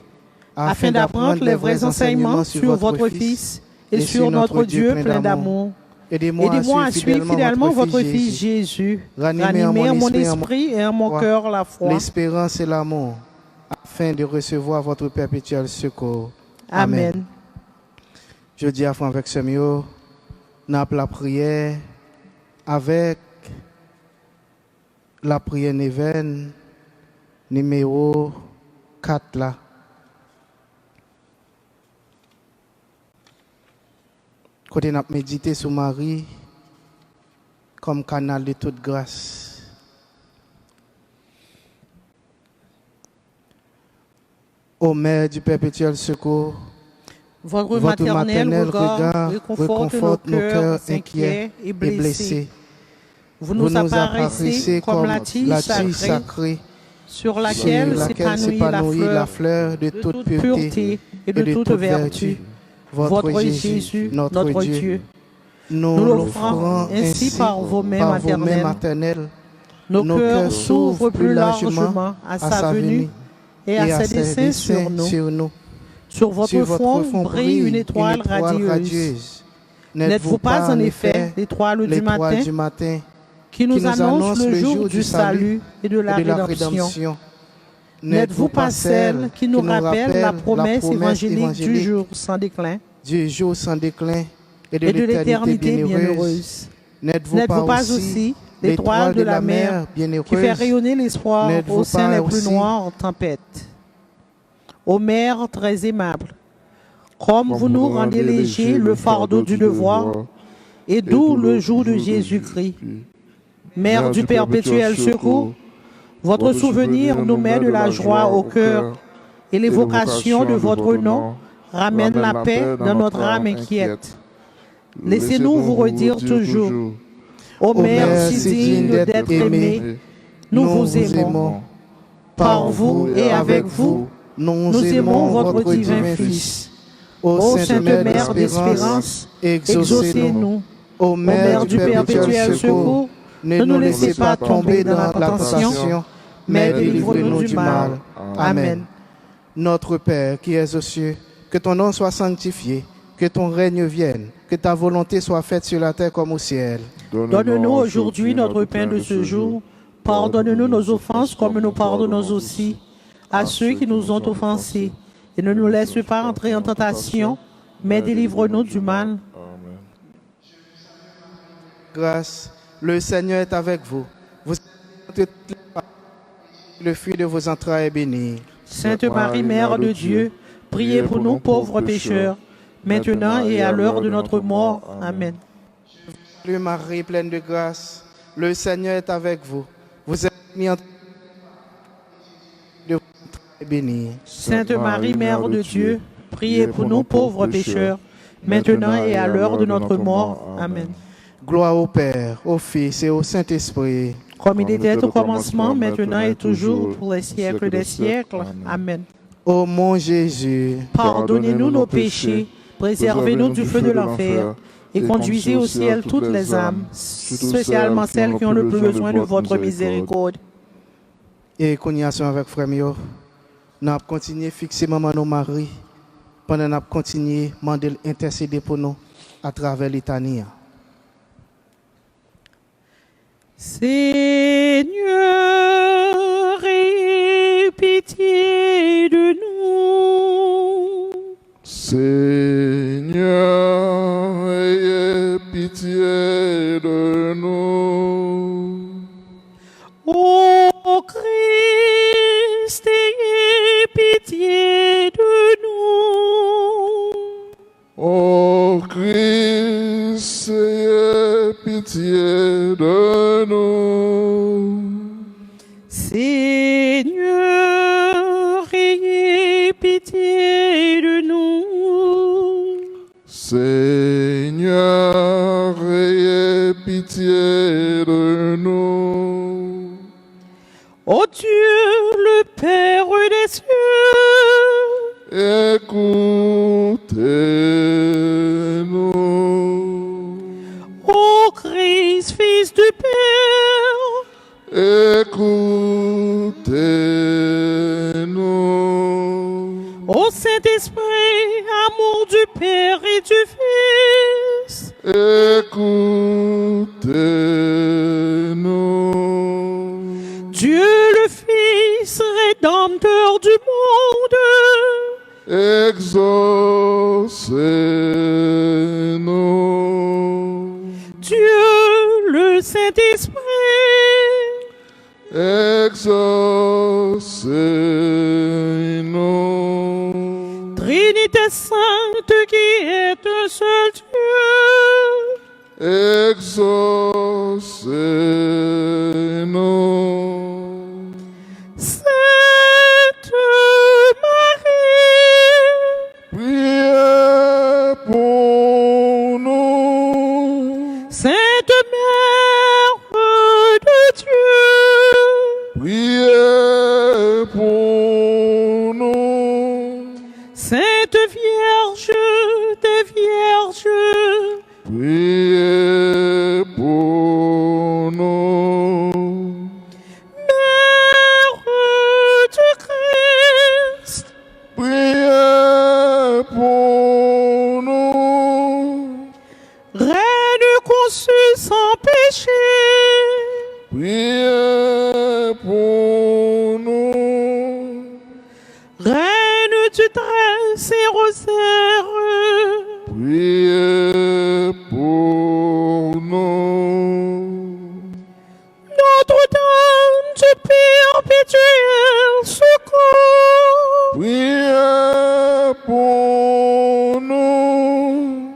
afin d'apprendre les vrais enseignements sur votre Fils et sur notre Dieu plein d'amour. Aidez-moi à suivre fidèlement votre Fils Jésus. Ranimez en mon esprit et en mon cœur la foi. L'espérance et l'amour, afin de recevoir votre perpétuel secours. Amen. Je dis à vous avec ce mieux, n'a la prière avec la prière Néven numéro 4 là. Côté n'a médité sur Marie comme canal de toute grâce. Ô Mère du perpétuel secours, votre maternel regard réconforte nos cœurs inquiets et blessés. Vous nous apparaissez comme la tige sacrée sur laquelle s'épanouit la fleur de toute pureté et de toute vertu. Votre Jésus, notre Dieu. Nous l'offrons ainsi par vos mains maternelles. Nos cœurs s'ouvrent plus largement à sa venue et à ses desseins sur nous. Sur votre front brille une étoile radieuse. N'êtes-vous pas en effet l'étoile du matin qui nous annonce le jour du salut et de la rédemption? N'êtes-vous pas celle qui nous rappelle la promesse évangélique du jour sans déclin et de l'éternité bienheureuse? N'êtes-vous pas aussi l'étoile de la mer qui fait rayonner l'espoir au sein des plus noires tempêtes? Ô Mère très aimable, comme vous nous rendez léger le fardeau du devoir et doux le jour de Jésus-Christ, Mère du perpétuel secours, votre souvenir nous met de la joie au cœur et l'évocation de votre nom ramène la paix dans notre âme inquiète. Laissez-nous vous redire toujours, ô Mère si digne d'être aimée, nous vous aimons. Par vous et avec vous, nous aimons votre divin Fils. Ô Sainte Mère d'espérance, exaucez-nous. Ô Mère du perpétuel secours, ne nous laissez pas tomber dans la tentation, mais délivre-nous du mal. Amen. Notre Père qui es aux cieux, que ton nom soit sanctifié, que ton règne vienne, que ta volonté soit faite sur la terre comme au ciel. Donne-nous aujourd'hui notre pain de ce jour. Pardonne-nous nos offenses comme nous pardonnons aussi à ceux qui nous ont offensés. Et ne nous laisse pas entrer en tentation, mais délivre-nous du mal. Grâce, le Seigneur est avec vous. Vous êtes le fruit de vos entrailles est béni. Sainte Marie, Mère de Dieu, priez pour nous pauvres pécheurs, maintenant et à l'heure de notre mort. Amen. Salut Marie, pleine de grâce, le Seigneur est avec vous. Vous êtes bénie entre de bénie. Sainte Marie, Mère de Dieu, Priez pour nous pauvres pécheurs, maintenant et à l'heure de notre mort. Amen. Gloire au Père, au Fils et au Saint-Esprit. Comme il était au commencement, maintenant et toujours, pour les siècles des siècles. Amen. Ô mon Jésus, Pardonnez-nous nos péchés, préservez-nous du feu de l'enfer, et conduisez au ciel toutes les âmes, spécialement celles qui ont le plus besoin de votre miséricorde. et conniation avec frère Mio, nous allons continuer à fixer maman nos maris, pendant que nous allons continuer à demander intercéder pour nous à travers l'étanie. Seigneur, aie pitié de nous. Seigneur, ayez pitié de nous. Ô Christ, ayez pitié de nous. Ô Christ, ayez pitié de nous. Seigneur, ayez pitié de nous. Seigneur, ayez pitié de nous. Ô Dieu, le Père des cieux, Écoutez-nous. ô Christ, Fils du Père, Écoutez-nous. ô Saint-Esprit, amour du Père et du Fils, Écoutez-nous. Dieu le Fils, Rédempteur du monde, Exaucez-nous. Dieu le Saint-Esprit, Exaucez-nous. Trinité sainte qui est un seul Dieu, Exaucez-nous. Sainte Marie, Priez pour nous. Sainte Mère de Dieu, Priez pour nous. Sainte Vierge des Vierges, Priez pour nous. Mère du Christ, Priez pour nous. Reine conçue sans péché, Priez pour nous. Reine du très saint rosaire, Priez pour nous. Notre-Dame du perpétuel secours, Priez pour nous.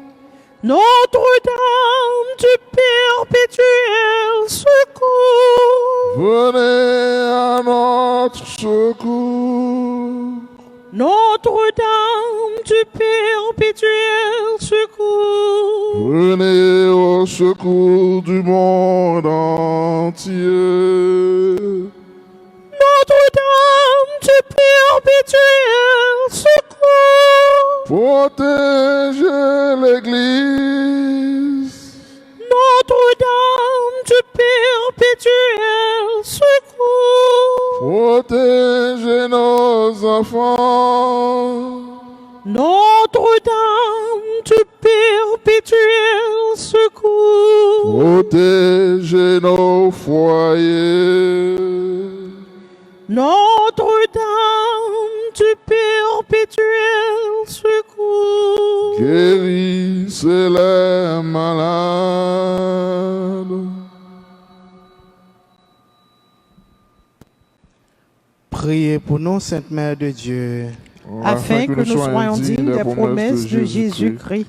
Notre-Dame du perpétuel secours, Venez à notre secours. Notre-Dame du perpétuel secours, Venez au secours du monde entier. Notre-Dame du perpétuel secours, Protégez l'Église. Notre-Dame du perpétuel secours, Protégez nos enfants. Notre-Dame du perpétuel secours, Protégez nos foyers. Notre-Dame du perpétuel secours, Guérissez les malades. priez pour nous, Sainte Mère de Dieu. afin que nous soyons dignes des promesses de Jésus-Christ.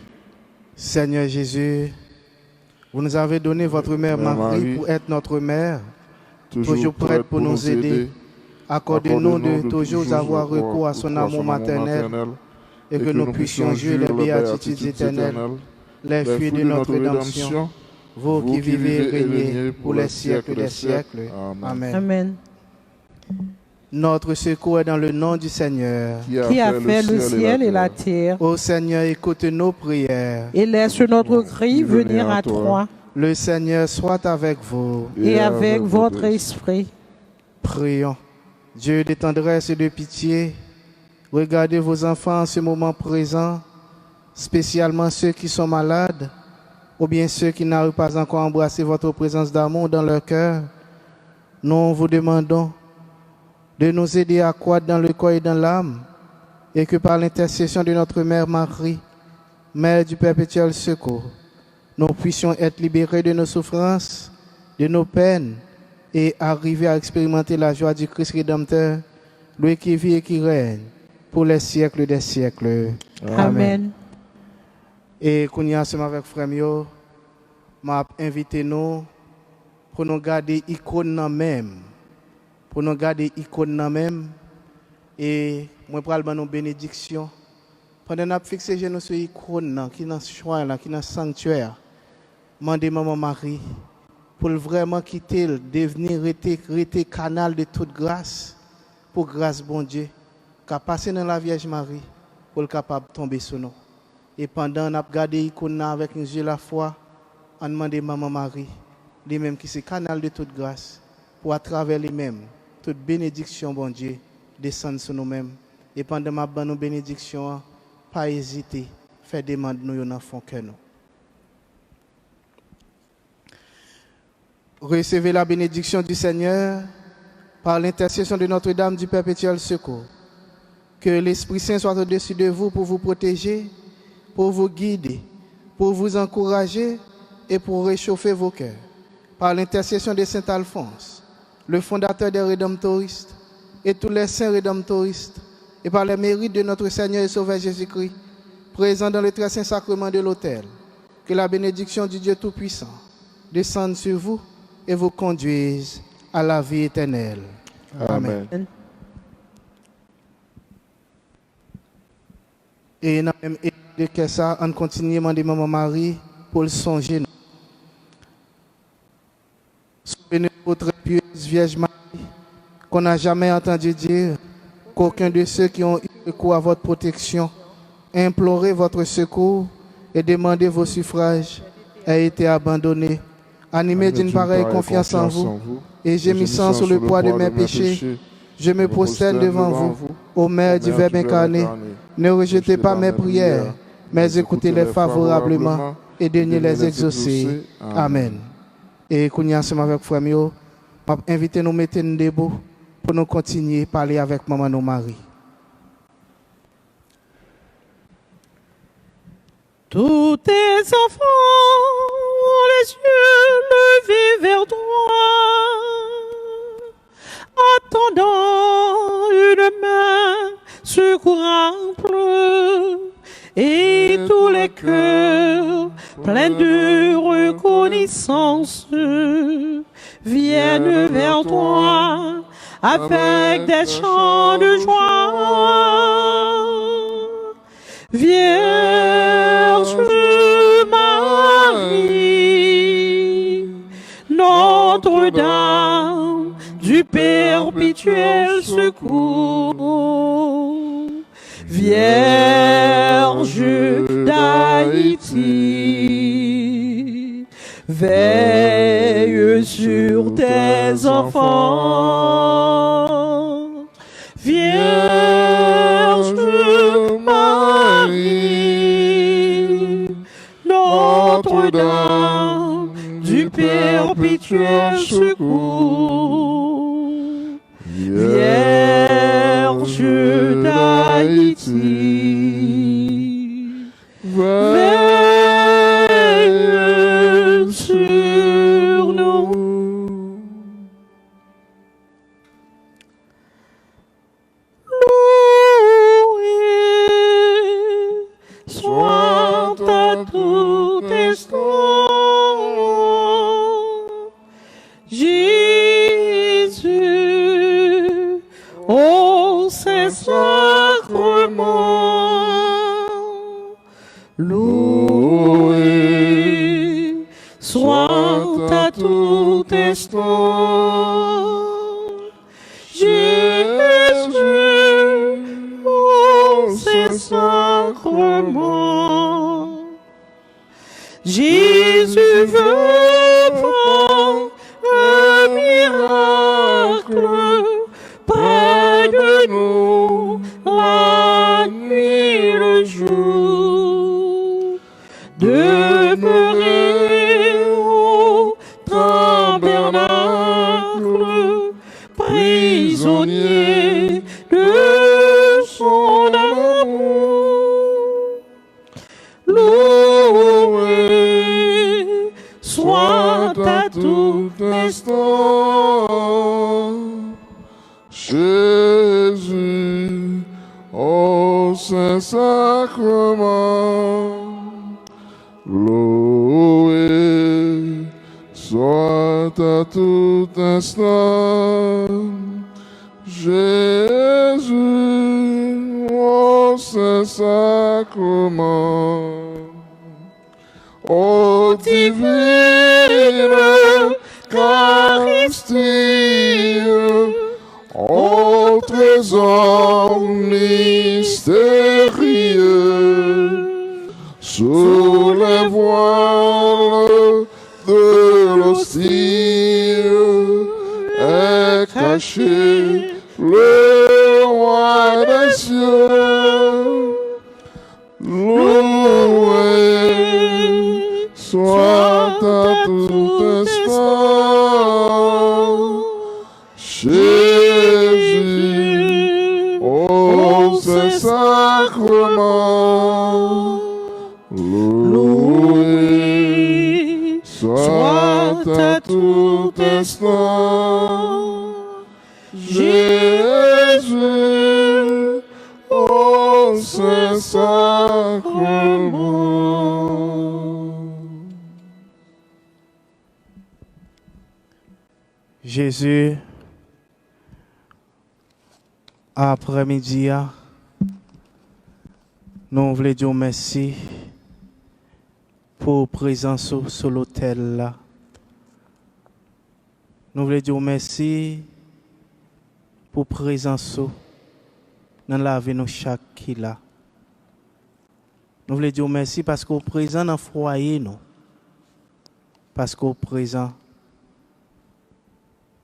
Seigneur Jésus, vous nous avez donné votre mère Marie pour être notre mère, toujours prête pour nous aider. Accordez-nous de toujours avoir recours à son amour maternel et que nous puissions jouir les béatitudes éternelles, les fruits de notre rédemption, vous qui vivez et régnez pour les siècles des siècles. Amen. Amen. Notre secours est dans le nom du Seigneur. Qui a fait le ciel et la terre. Ô Seigneur, écoute nos prières. Et laisse notre cri venir à toi. Le Seigneur soit avec vous. Et avec votre esprit. Prions. Dieu de tendresse et de pitié, regardez vos enfants en ce moment présent, spécialement ceux qui sont malades, ou bien ceux qui n'arrivent pas encore à embrasser votre présence d'amour dans leur cœur. Nous vous demandons de nous aider à croître dans le corps et dans l'âme, et que par l'intercession de notre Mère Marie, Mère du perpétuel secours, nous puissions être libérés de nos souffrances, de nos peines, et arriver à expérimenter la joie du Christ Rédempteur, lui qui vit et qui règne pour les siècles des siècles. Amen. Et qu'on y a ensemble avec Frère Mio, m'a invité nous pour nous garder icône même. Pour nous garder icône même. Et moi, pour aller nos bénédictions. Pendant que nous fixé genoux sur l'icône qui est dans ce choix, qui est dans le sanctuaire, demandez Maman Marie pour vraiment quitter, devenir rester canal de toute grâce, pour grâce bon Dieu, qui a passé dans la Vierge Marie, pour le capable de tomber sur nous. Et pendant qu'on a regardé l'icône avec une yeux la foi, on demande Maman Marie, lui-même qui est canal de toute grâce, pour à travers lui-même, toute bénédiction, bon Dieu, descendre sur nous-mêmes. Et pendant que nous bénédiction, pas hésiter, faire demande nous dans fond que nous. Recevez la bénédiction du Seigneur par l'intercession de Notre-Dame du perpétuel secours. Que l'Esprit Saint soit au-dessus de vous pour vous protéger, pour vous guider, pour vous encourager et pour réchauffer vos cœurs. Par l'intercession de Saint Alphonse, le fondateur des Rédemptoristes et tous les saints Rédemptoristes, et par les mérites de notre Seigneur et Sauveur Jésus-Christ, présent dans le très saint sacrement de l'autel, que la bénédiction du Dieu Tout-Puissant descende sur vous et vous conduise à la vie éternelle. Amen. Et dans même de que ça, on continue à demander Maman Marie pour le songer. Souvenez votre pieuse Vierge Marie, qu'on n'a jamais entendu dire qu'aucun de ceux qui ont eu recours à votre protection, imploré votre secours et demandé vos suffrages a été abandonné. Animé d'une pareille confiance en vous, et gémissant sous le poids de mes péchés, je me prosterne devant vous, ô Mère du Verbe incarné. Ne rejetez pas mes prières, mais écoutez-les favorablement et daignez les exaucer. Amen. Et qu'on y a ensemble avec Frère Mio, invitez nous à mettre nous debout pour nous continuer à parler avec Maman nos Marie. Tous tes enfants ont les yeux levés vers toi, attendant une main secourante, et tous les cœurs pleins de reconnaissance viennent vers toi avec des chants de joie. Vierge Marie, Notre-Dame du perpétuel secours, Vierge d'Haïti, veille sur tes enfants. Vierge Marie, Notre-Dame du perpétuel secours, Vierge d'Haïti, veille sur nous. Soit à tout instant Jésus, au Saint-Sacrement. loué soit à tout instant. Jésus, au Saint-Sacrement. Jésus veut prendre un miracle près de nous, la nuit, le jour. Demeurer au tabernacle, prisonnier de son amour. Loué soit à tout instant Jésus, au Saint-Sacrement. Loué soit à tout instant Jésus, au Saint-Sacrement. Ô divine Eucharistie, ô trésor mystérieux, sous les voiles de l'hostie est caché le roi des cieux. Loué soit à tout instant Jésus, au Saint-Sacrement. Loué soit à tout instant Jésus, au Saint-Sacrement. Jésus, après-midi, nous voulons dire merci pour présence sur l'autel là. Nous voulons dire merci pour présence dans la vie de chaque qui là. Nous voulons dire merci parce qu'au présent dans le foyer nous. Parce qu'au présent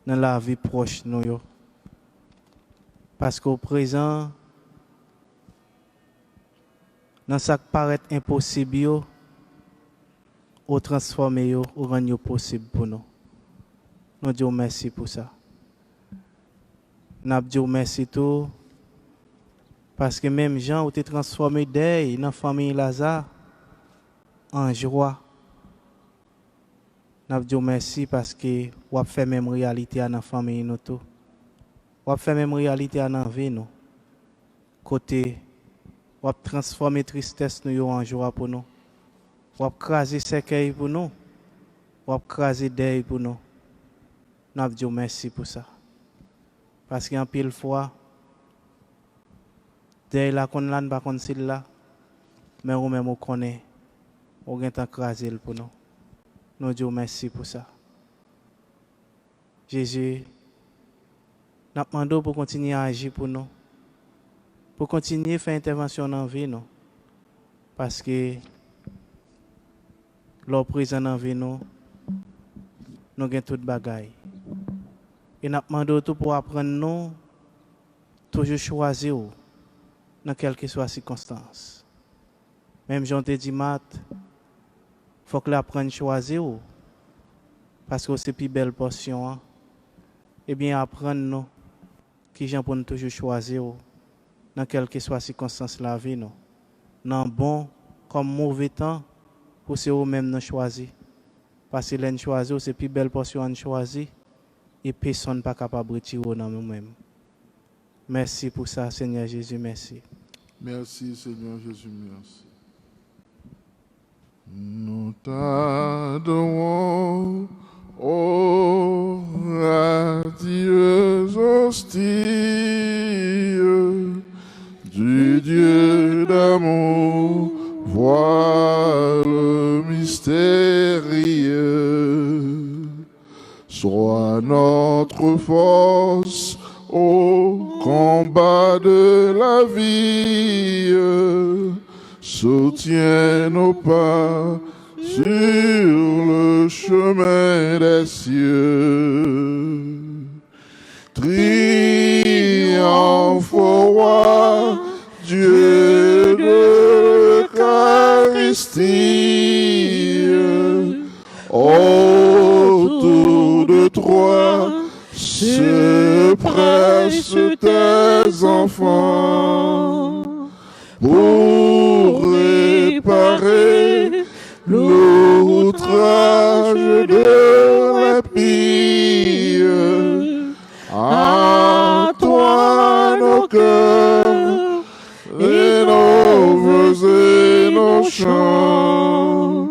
dans la vie proche nous yo. Parce qu'au présent dans ça qui paraît impossible yo, au transformer yo, au rendre yo possible pour nous. Nous disons merci pour ça. Nous disons merci tout parce que même Jean ont été transformés dans la famille Lazare en joie. Nous disons merci parce que vous avez fait même réalité dans la famille nous tout. Vous avez fait même réalité dans la vie nous. Côté, vous avez transformé tristesse nous en joie pour nous. Vous avez crasé cercueil pour nous. Vous avez crasé deuil pour nous. Nous disons merci pour ça. Parce qu'en pile fois, deuil là qu'on l'a pas qu'on s'il là, mais ou même on connaît, on gagne tant crasé pour nous. Nous disons merci pour ça. Jésus, nous demandons pour continuer à agir pour nous. Pour continuer à faire intervention dans la vie, nous. Parce que l'eau présent dans la vie, nous avons tout bagaille. Et nous demandons tout pour apprendre nous, toujours choisir dans quelle que soit la circonstance. Même Jean te dit, Matt, il faut que l'apprenne à choisir. Parce que c'est la plus belle portion. Eh bien, apprendre nous, qui j'en pour nous toujours choisir dans quelle que soit la circonstance de la vie. Nous. Dans bon comme mauvais temps, pour c'est vous-même nous choisir. Parce que l'un choisir, c'est la plus belle portion à choisir. Et personne n'est pas capable de retirer dans nous-mêmes. Merci pour ça, Seigneur Jésus, merci. Merci, Seigneur Jésus, merci. Nous t'adorons, ô radieuse hostie du Dieu d'amour, voilà. voie de la vie, soutiens nos pas sur le chemin des cieux. Triomphe au roi, Dieu de l'Eucharistie, autour de toi se pressent tes enfants pour réparer l'outrage de l'impie. À toi nos cœurs et nos vœux et nos chants.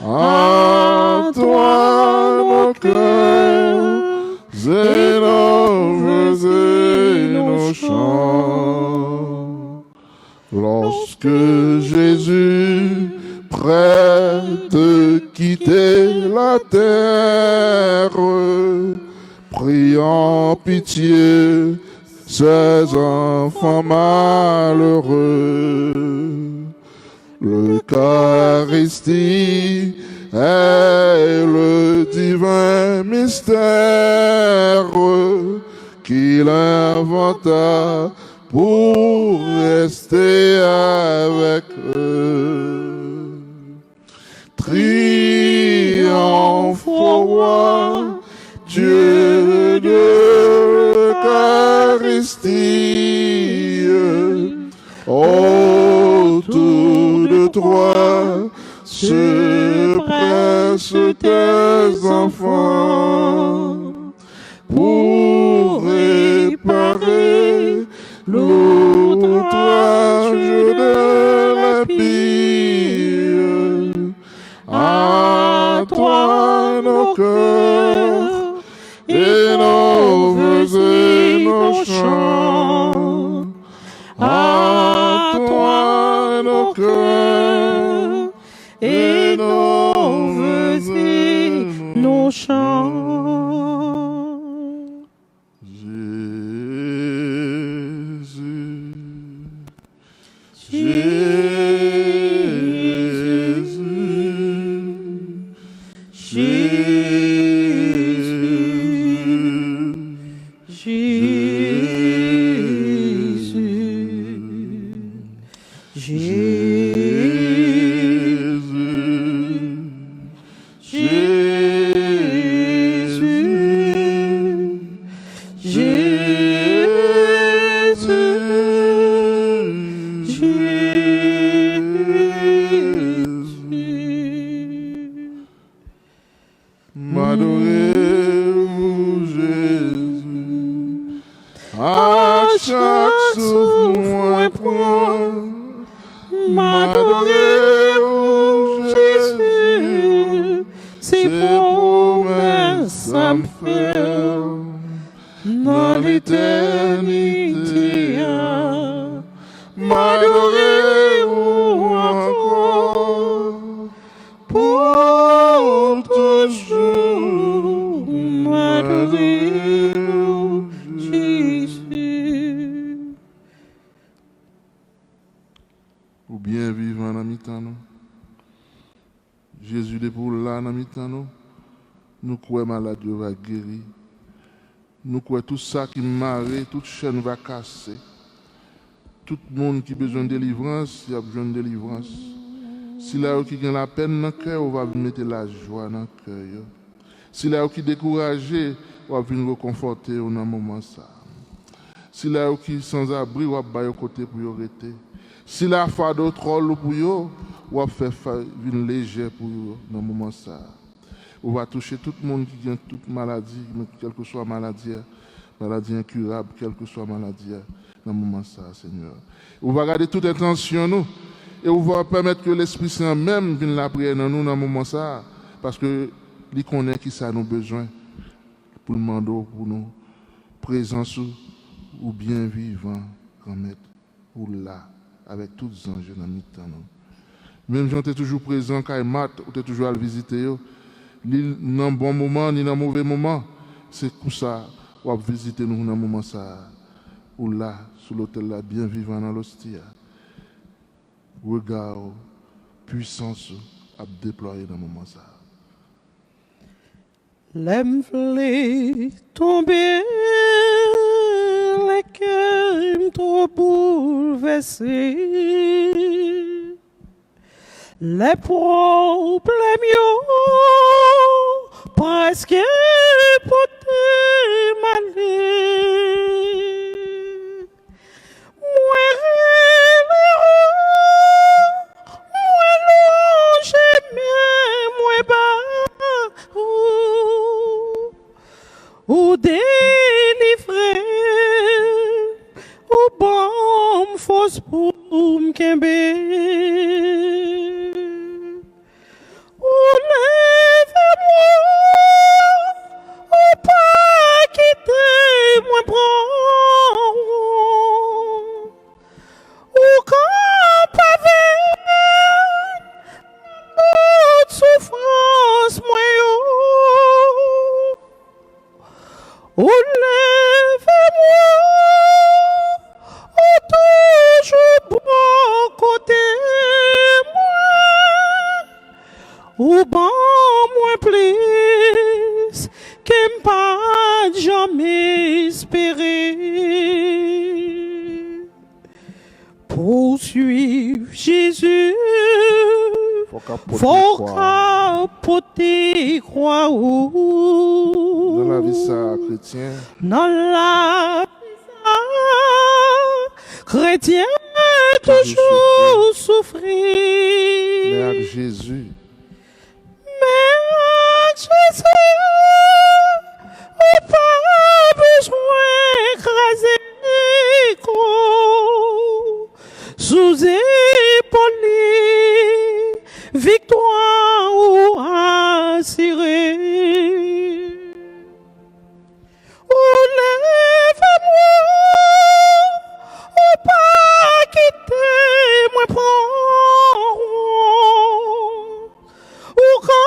À toi nos cœurs et nos vœux et nos chants. Lorsque Jésus prêt de quitter la terre, prie en pitié ces enfants malheureux. L'Eucharistie est le divin mystère qu'il inventa pour rester avec eux. Triomphe au roi, Dieu de l'Eucharistie, autour de toi se pressent tes enfants pour réparer l'outrage de l'impie. À toi nos cœurs et nos vœux et nos chants. À toi nos cœurs et nos vœux et nos chants. M'adorez-vous, Jésus, à chaque souffle moins point. M'adorez-vous, Jésus, ses promesses ça me fait dans l'éternité. M'adorez-vous encore pour toujours. M'adorez-vous, Jésus. Ou bien vivant dans mi-temps nous. Jésus est pour là dans mi-temps nous. Nous croyons malade va guérir. Nous croyons tout ça qui marre, toute chaîne va casser. Tout le monde qui a besoin de délivrance, il a besoin de délivrance. Si là qui a la peine dans le cœur, on va mettre la joie dans le cœur. Si là qui est découragé, on va venir reconforter dans un moment ça. Si là qui est sans abri, on va bailler côté pour y arrêter. Si là fardeau trop pour yo, on va faire une légère pour yo dans un moment ça. On va toucher tout le monde qui a toute maladie, quelle que soit maladie incurable, quelle que soit maladie. Dans le moment ça, Seigneur. On va garder toute intention nous et on va permettre que l'Esprit Saint même vienne la prière dans nous dans le moment ça, parce que il connaît qui ça a nos besoins pour le mandat, pour nous présence ou bien vivant, grand maître, ou là, avec tous les anges dans le temps. Même si on est toujours présent, quand il mat, on est toujours à le visiter, ni dans un bon moment, ni dans un mauvais moment, c'est pour ça qu'on va visiter nous dans le moment ça. ou là, sous l'autel là, bien vivant dans l'hostia. Regard, puissance à déployer dans le moment ça. L'aime v'lait tomber, les cœurs trop bouleversés. Les problèmes yo presque poté malé. Moi longe mais moi bas ou délivré ou bon fausse pour m'kembe. Ou bon moins plus que pas jamais espéré. Poursuivre Jésus, faut capoter croix ou dans la vie ça chrétien. Dans la vie ça chrétien toujours souffrir. Mais avec Jésus. Jésus, on pas besoin d'écraser sous épaule, victoire ou assurée. Ou lève-moi, ou pas quitter moi prendre, ou quand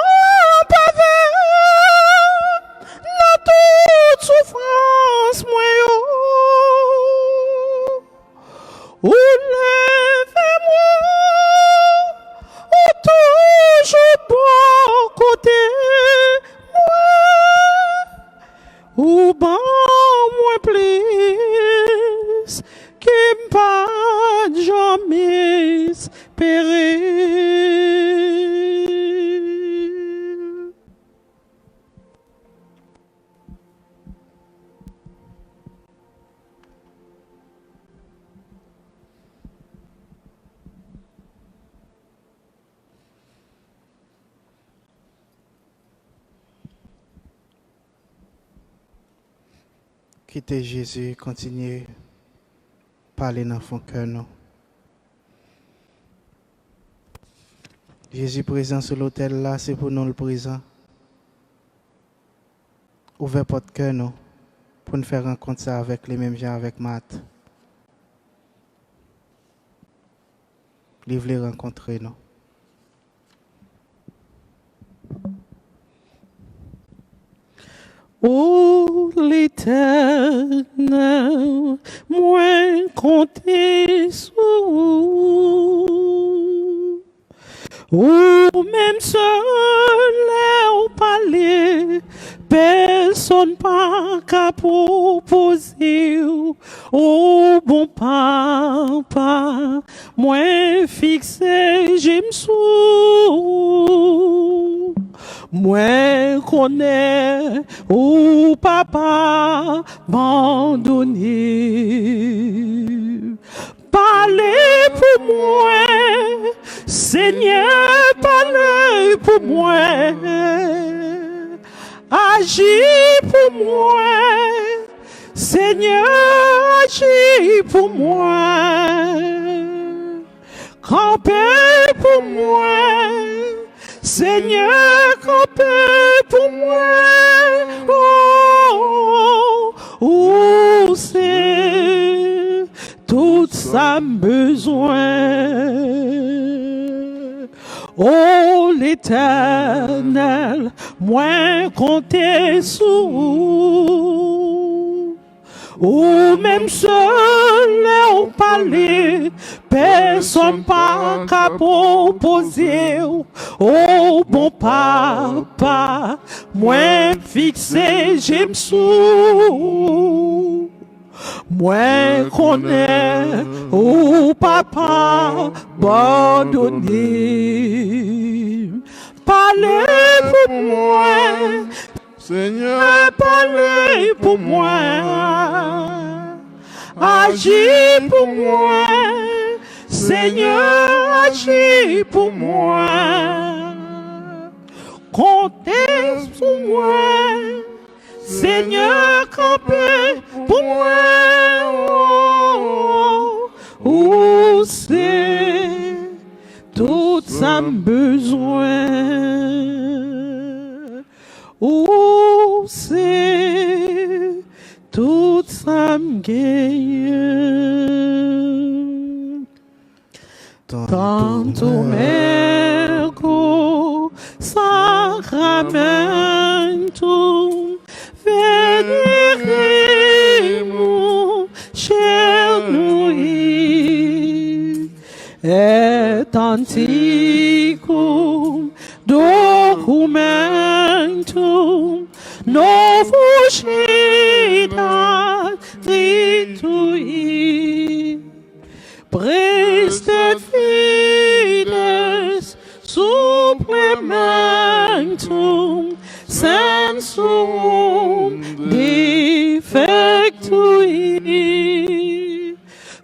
souffrance moi ou lève-moi ou toujours bon côté moi ou bon moins plus qui pas jamais espérer. Quittez Jésus, continuez à parler dans son cœur. Jésus présent sur l'autel là, c'est pour nous le présent. Ouvrez votre cœur nous, pour nous faire rencontrer ça avec les mêmes gens, avec Matt. Ils veulent rencontrer nous. Ô l'Éternel, moi compter sur ou même seul au palais, personne pas qu'à proposer. Oh bon papa, moi fixé, j'aime sous. Moi connais ou papa abandonné. Parlez pour moi, Seigneur, parlez pour moi. Agis pour moi, Seigneur, agis pour moi. Campez pour moi, Seigneur, campez pour moi. Oh, c'est tout ça besoin. Oh, l'Éternel, moi compter sous. ou même seul au palais, personne pas qu'à proposer. Oh bon papa, moi fixé j'aime sous. Moi connais, oh papa, abandonné. Parlez pour moi, Seigneur, parlez pour moi. Agis pour moi, Seigneur, agis pour moi. Comptez sur moi, Seigneur, campez pour moi. Où c'est tout ça besoin? Où c'est tout ça gagne? Tanto merco sacramento veneremo cher noi et anticum documentum novus edat ritui prestet fides supplementum sensum defectui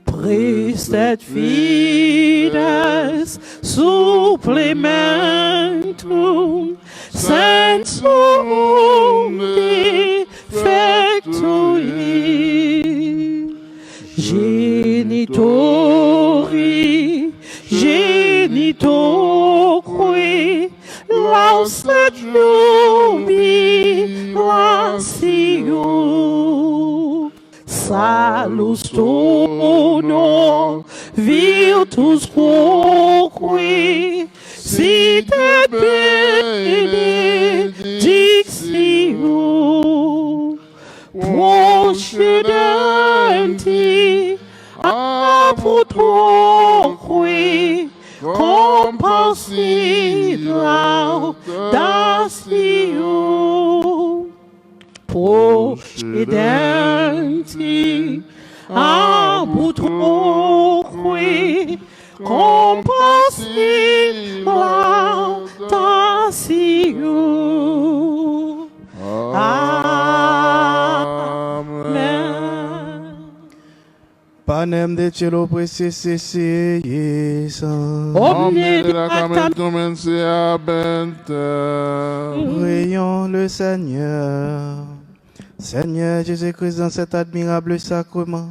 prestet fides supplementum sensum defectui genitori genitoque lauset jubilatio salus tono virtus quoque site benedictio procedenti apotroque compassit laudatio procedenti apotroque compassit laudatio. Amen. Panem de cielo presese Iesan. Omne de la camen commence à benter. Prions le Seigneur. Seigneur Jésus-Christ, dans cet admirable sacrement,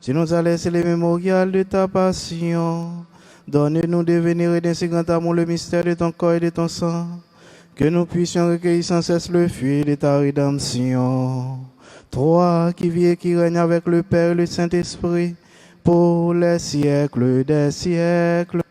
tu nous as laissé les mémorials de ta passion. Donne-nous de vénérer d'un si grand amour le mystère de ton corps et de ton sang, que nous puissions recueillir sans cesse le fruit de ta rédemption. Toi qui vis et qui règnes avec le Père et le Saint-Esprit, pour les siècles des siècles.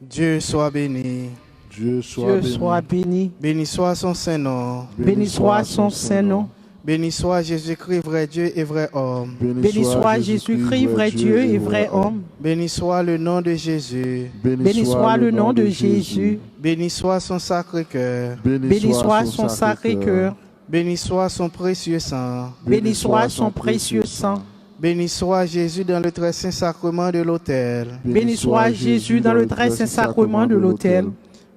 Dieu soit béni. Dieu soit béni. Béni soit son Saint-Nom. Béni soit son Saint-Nom. Béni soit Jésus-Christ, vrai Dieu et vrai homme. Béni soit Jésus-Christ, vrai Dieu et vrai homme. Béni soit le nom de Jésus. Béni soit le nom de Jésus. Béni soit son Sacré-Cœur. Béni soit son Sacré-Cœur. Béni soit son précieux sang. Béni soit son précieux sang. Béni soit Jésus dans le très saint sacrement de l'autel. Béni soit Jésus dans le très saint sacrement de l'autel.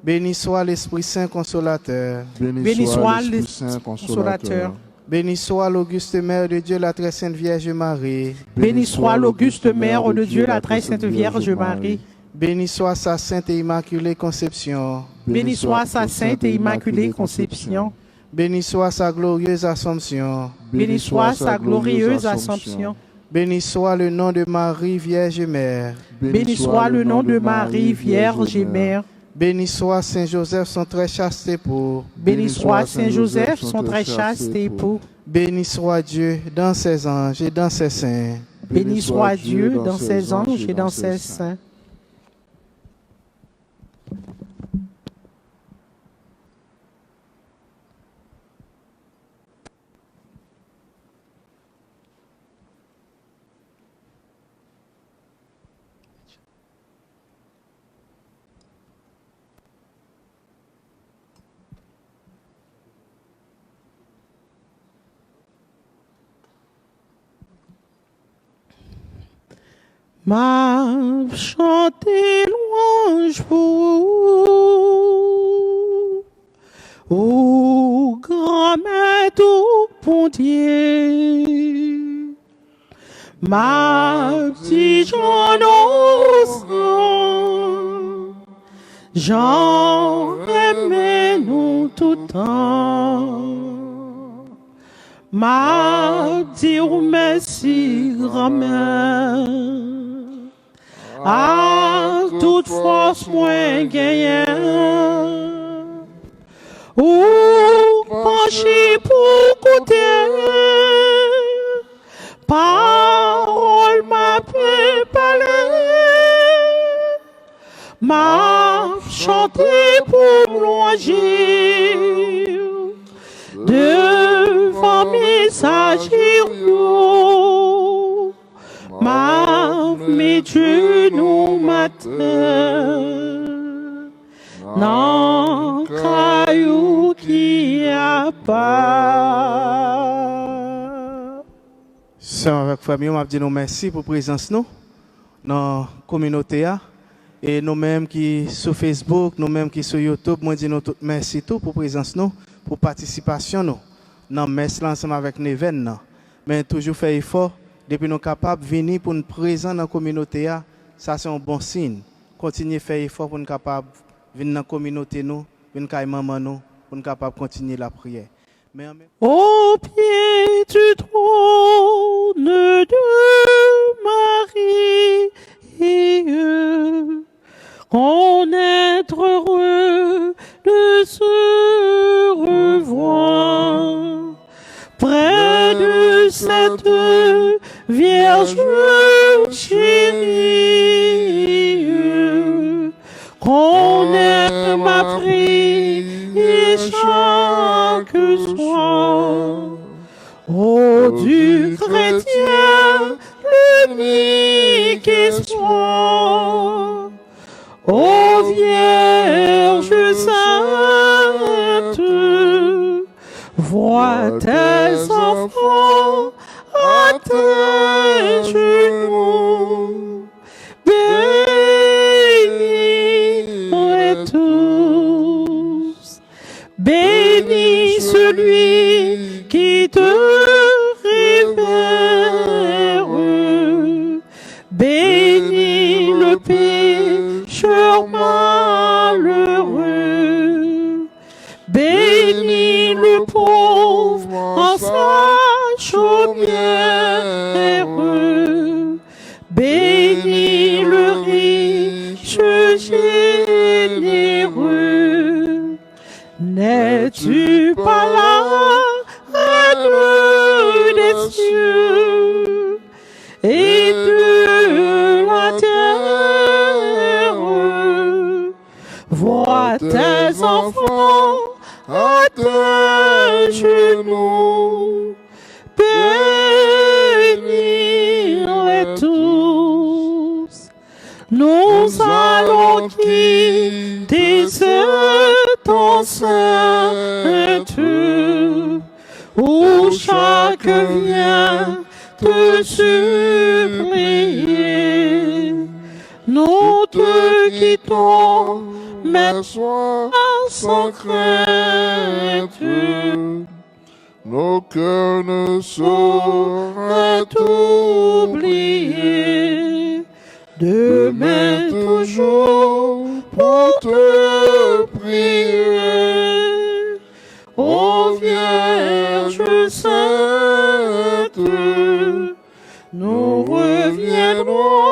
Béni soit l'Esprit Saint consolateur. Béni soit l'Esprit consolateur. Béni soit l'auguste Mère de Dieu, la très sainte Vierge Marie. Béni soit l'auguste Mère de Dieu, la très sainte Vierge Marie. Béni soit sa sainte et immaculée conception. Béni soit sa sainte et immaculée conception. Béni soit sa glorieuse Assomption. Béni soit sa glorieuse Assomption. Béni soit le nom de Marie, Vierge Mère. Béni soit le nom de Marie, Vierge et Mère. Béni soit Saint Joseph, son très chaste époux. Béni soit Saint Joseph, son très chaste époux. Béni soit Dieu dans ses anges et dans ses saints. Béni soit Dieu dans ses anges et dans ses saints. M'a chanté louange pour au grand maître bon Dieu. Ma petite Jean aimé nous tout temps. Ma dit merci grand-mère. À toute force moins gagnant. Ou pencher pour côté. Parole m'a fait parler. M'a chanté pour longer. Devant messager. Ma mes Dieu nous matin. Non, caillou qui a pas. Sœur avec famille, on m'a dit nous merci pour la présence nous dans la communauté. Et nous-mêmes qui sur Facebook, nous-mêmes qui sur YouTube, moi dis nous tout merci tout pour la présence nous, pour la participation nous. Dans messe ensemble avec Neven. Mais toujours faire effort. Depuis nous sommes capables de venir pour nous présenter dans la communauté, ça c'est un bon signe. Continuez à faire effort pour nous capables de venir dans la communauté, nous, venir dans maman, nous, pour nous capables de continuer la prière. Au pied du trône de Marie, on est heureux de se revoir près de cette Vierge chérie, qu'on aime à prier chaque soir. Ô du chrétien, l'unique espoir, ô Vierge sainte, vois tes enfants à tes genoux, bénis tous, bénis celui qui te révère, bénis le pécheur malheureux, bénis le pauvre en sa chaumière, bénis le riche généreux. N'es-tu pas là, Reine des cieux et de la terre? Vois tes enfants à tes genoux, bénis-les tous. Nous allons quitter cette enceinte où chaque vient te supplier. Nous te quittons, mais sois sans crainte. Nos cœurs ne sauraient T'oublier. Demain toujours pour te prier. Ô Vierge sainte, nous reviendrons